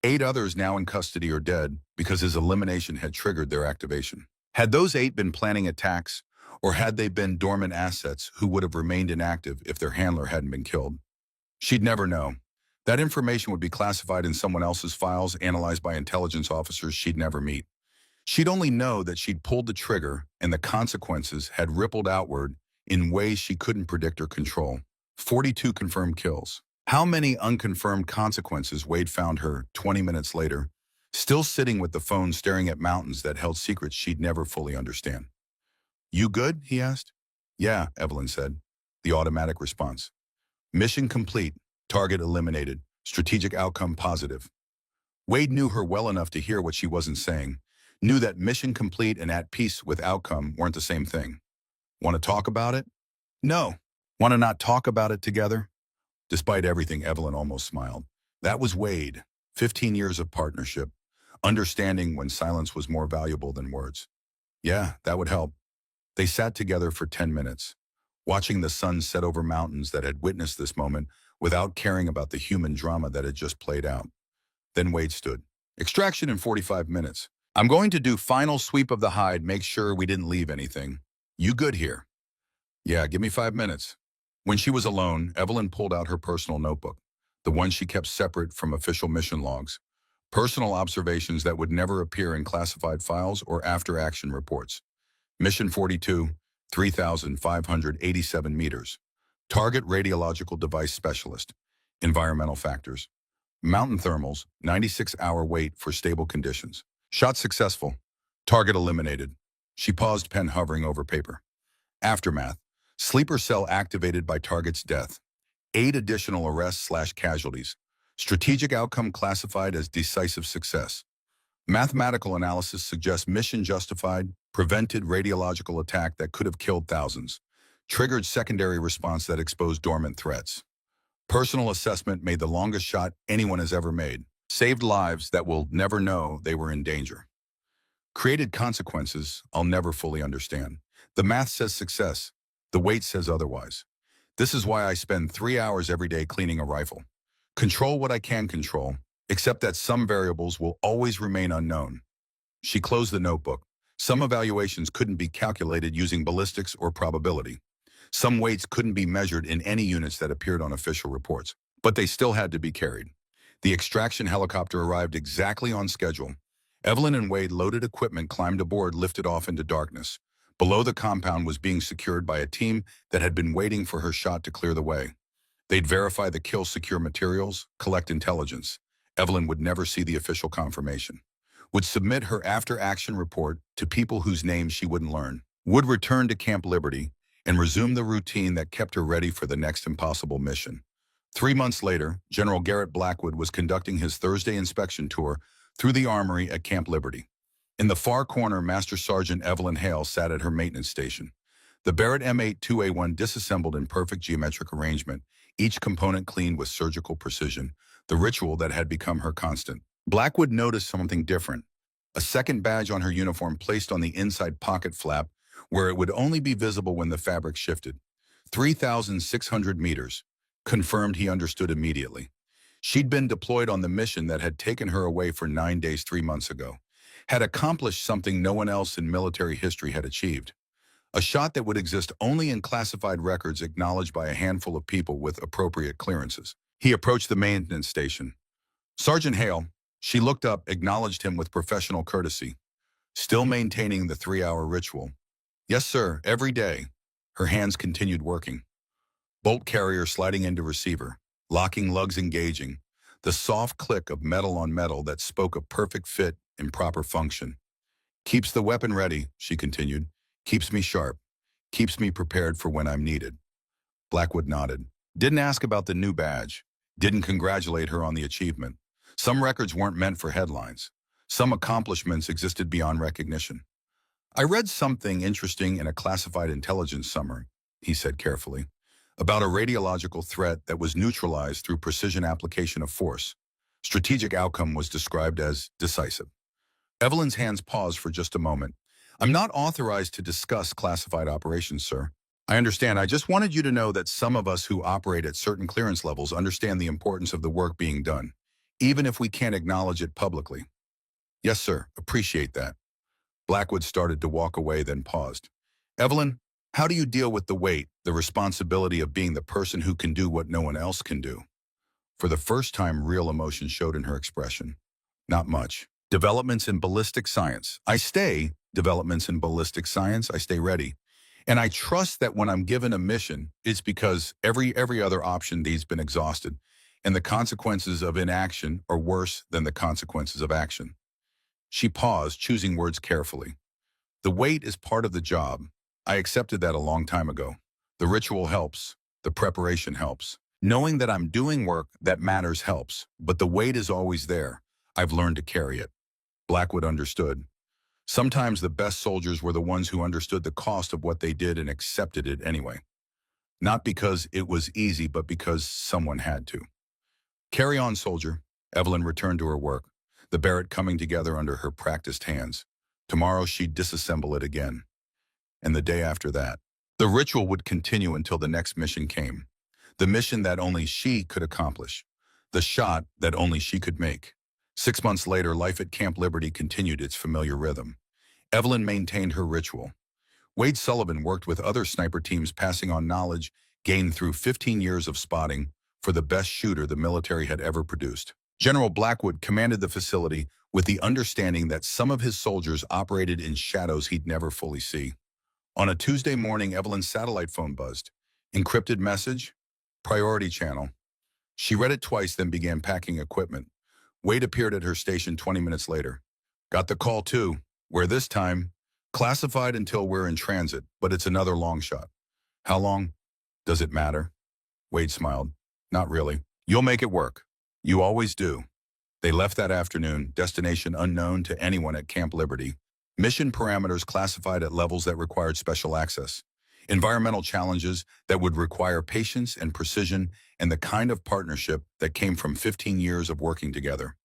8 others now in custody or dead because his elimination had triggered their activation. Had those 8 been planning attacks, or had they been dormant assets who would have remained inactive if their handler hadn't been killed? She'd never know. That information would be classified in someone else's files, analyzed by intelligence officers she'd never meet. She'd only know that she'd pulled the trigger and the consequences had rippled outward in ways she couldn't predict or control. 42 confirmed kills. How many unconfirmed consequences? Wade found her 20 minutes later, still sitting with the phone staring at mountains that held secrets she'd never fully understand. You good? He asked. Yeah, Evelyn said. The automatic response. Mission complete. Target eliminated. Strategic outcome positive. Wade knew her well enough to hear what she wasn't saying. Knew that mission complete and at peace with outcome weren't the same thing. Want to talk about it? No. Want to not talk about it together? Despite everything, Evelyn almost smiled. That was Wade. 15 years of partnership. Understanding when silence was more valuable than words. Yeah, that would help. They sat together for 10 minutes, watching the sun set over mountains that had witnessed this moment without caring about the human drama that had just played out. Then Wade stood. Extraction in 45 minutes. I'm going to do final sweep of the hide, make sure we didn't leave anything. You good here? Yeah, give me 5 minutes. When she was alone, Evelyn pulled out her personal notebook, the one she kept separate from official mission logs, personal observations that would never appear in classified files or after-action reports. Mission 42, 3,587 meters. Target radiological device specialist. Environmental factors. Mountain thermals, 96-hour wait for stable conditions. Shot successful. Target eliminated. She paused, pen hovering over paper. Aftermath. Sleeper cell activated by target's death. 8 additional arrests/casualties. Strategic outcome classified as decisive success. Mathematical analysis suggests mission justified, prevented radiological attack that could have killed thousands. Triggered secondary response that exposed dormant threats. Personal assessment made the longest shot anyone has ever made. Saved lives that will never know they were in danger. Created consequences I'll never fully understand. The math says success. The weight says otherwise. This is why I spend 3 hours every day cleaning a rifle. Control what I can control, except that some variables will always remain unknown. She closed the notebook. Some evaluations couldn't be calculated using ballistics or probability. Some weights couldn't be measured in any units that appeared on official reports, but they still had to be carried. The extraction helicopter arrived exactly on schedule. Evelyn and Wade loaded equipment, climbed aboard, lifted off into darkness. Below, the compound was being secured by a team that had been waiting for her shot to clear the way. They'd verify the kill, secure materials, collect intelligence. Evelyn would never see the official confirmation. Would submit her after-action report to people whose names she wouldn't learn. Would return to Camp Liberty and resume the routine that kept her ready for the next impossible mission. 3 months later, General Garrett Blackwood was conducting his Thursday inspection tour through the armory at Camp Liberty. In the far corner, Master Sergeant Evelyn Hale sat at her maintenance station. The Barrett M82A1 disassembled in perfect geometric arrangement, each component cleaned with surgical precision, the ritual that had become her constant. Blackwood noticed something different. A second badge on her uniform placed on the inside pocket flap, where it would only be visible when the fabric shifted. 3,600 meters. Confirmed, he understood immediately. She'd been deployed on the mission that had taken her away for 9 days 3 months ago. Had accomplished something no one else in military history had achieved. A shot that would exist only in classified records acknowledged by a handful of people with appropriate clearances. He approached the maintenance station. Sergeant Hale, she looked up, acknowledged him with professional courtesy. Still maintaining the 3-hour ritual. Yes, sir, every day. Her hands continued working. Bolt carrier sliding into receiver, locking lugs engaging, the soft click of metal on metal that spoke of perfect fit and proper function. Keeps the weapon ready, she continued. Keeps me sharp. Keeps me prepared for when I'm needed. Blackwood nodded. Didn't ask about the new badge. Didn't congratulate her on the achievement. Some records weren't meant for headlines. Some accomplishments existed beyond recognition. I read something interesting in a classified intelligence summary, he said carefully, about a radiological threat that was neutralized through precision application of force. Strategic outcome was described as decisive. Evelyn's hands paused for just a moment. I'm not authorized to discuss classified operations, sir. I understand. I just wanted you to know that some of us who operate at certain clearance levels understand the importance of the work being done, even if we can't acknowledge it publicly. Yes, sir. Appreciate that. Blackwood started to walk away, then paused. Evelyn, how do you deal with the weight, the responsibility of being the person who can do what no one else can do? For the first time, real emotion showed in her expression. Not much. Developments in ballistic science. Developments in ballistic science, I stay ready. And I trust that when I'm given a mission, it's because every other option has been exhausted, and the consequences of inaction are worse than the consequences of action. She paused, choosing words carefully. The weight is part of the job. I accepted that a long time ago. The ritual helps. The preparation helps. Knowing that I'm doing work that matters helps, but the weight is always there. I've learned to carry it. Blackwood understood. Sometimes the best soldiers were the ones who understood the cost of what they did and accepted it anyway. Not because it was easy, but because someone had to. Carry on, soldier. Evelyn returned to her work, the Barrett coming together under her practiced hands. Tomorrow she'd disassemble it again. And the day after that. The ritual would continue until the next mission came. The mission that only she could accomplish. The shot that only she could make. 6 months later, life at Camp Liberty continued its familiar rhythm. Evelyn maintained her ritual. Wade Sullivan worked with other sniper teams, passing on knowledge gained through 15 years of spotting for the best shooter the military had ever produced. General Blackwood commanded the facility with the understanding that some of his soldiers operated in shadows he'd never fully see. On a Tuesday morning, Evelyn's satellite phone buzzed. Encrypted message, priority channel. She read it twice, then began packing equipment. Wade appeared at her station 20 minutes later. Got the call too, where this time, classified until we're in transit, but it's another long shot. How long? Does it matter? Wade smiled. Not really. You'll make it work. You always do. They left that afternoon, destination unknown to anyone at Camp Liberty. Mission parameters classified at levels that required special access. Environmental challenges that would require patience and precision and the kind of partnership that came from 15 years of working together.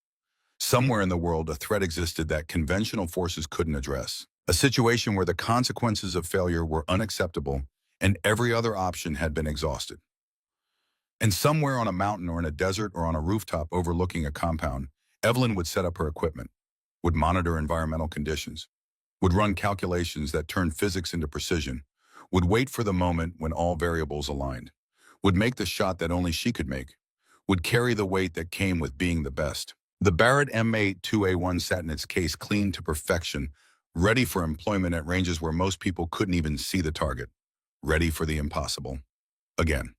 Somewhere in the world, a threat existed that conventional forces couldn't address. A situation where the consequences of failure were unacceptable and every other option had been exhausted. And somewhere on a mountain or in a desert or on a rooftop overlooking a compound, Evelyn would set up her equipment, would monitor environmental conditions, would run calculations that turned physics into precision, would wait for the moment when all variables aligned, would make the shot that only she could make, would carry the weight that came with being the best. The Barrett M82A1 sat in its case clean to perfection, ready for employment at ranges where most people couldn't even see the target, ready for the impossible. Again.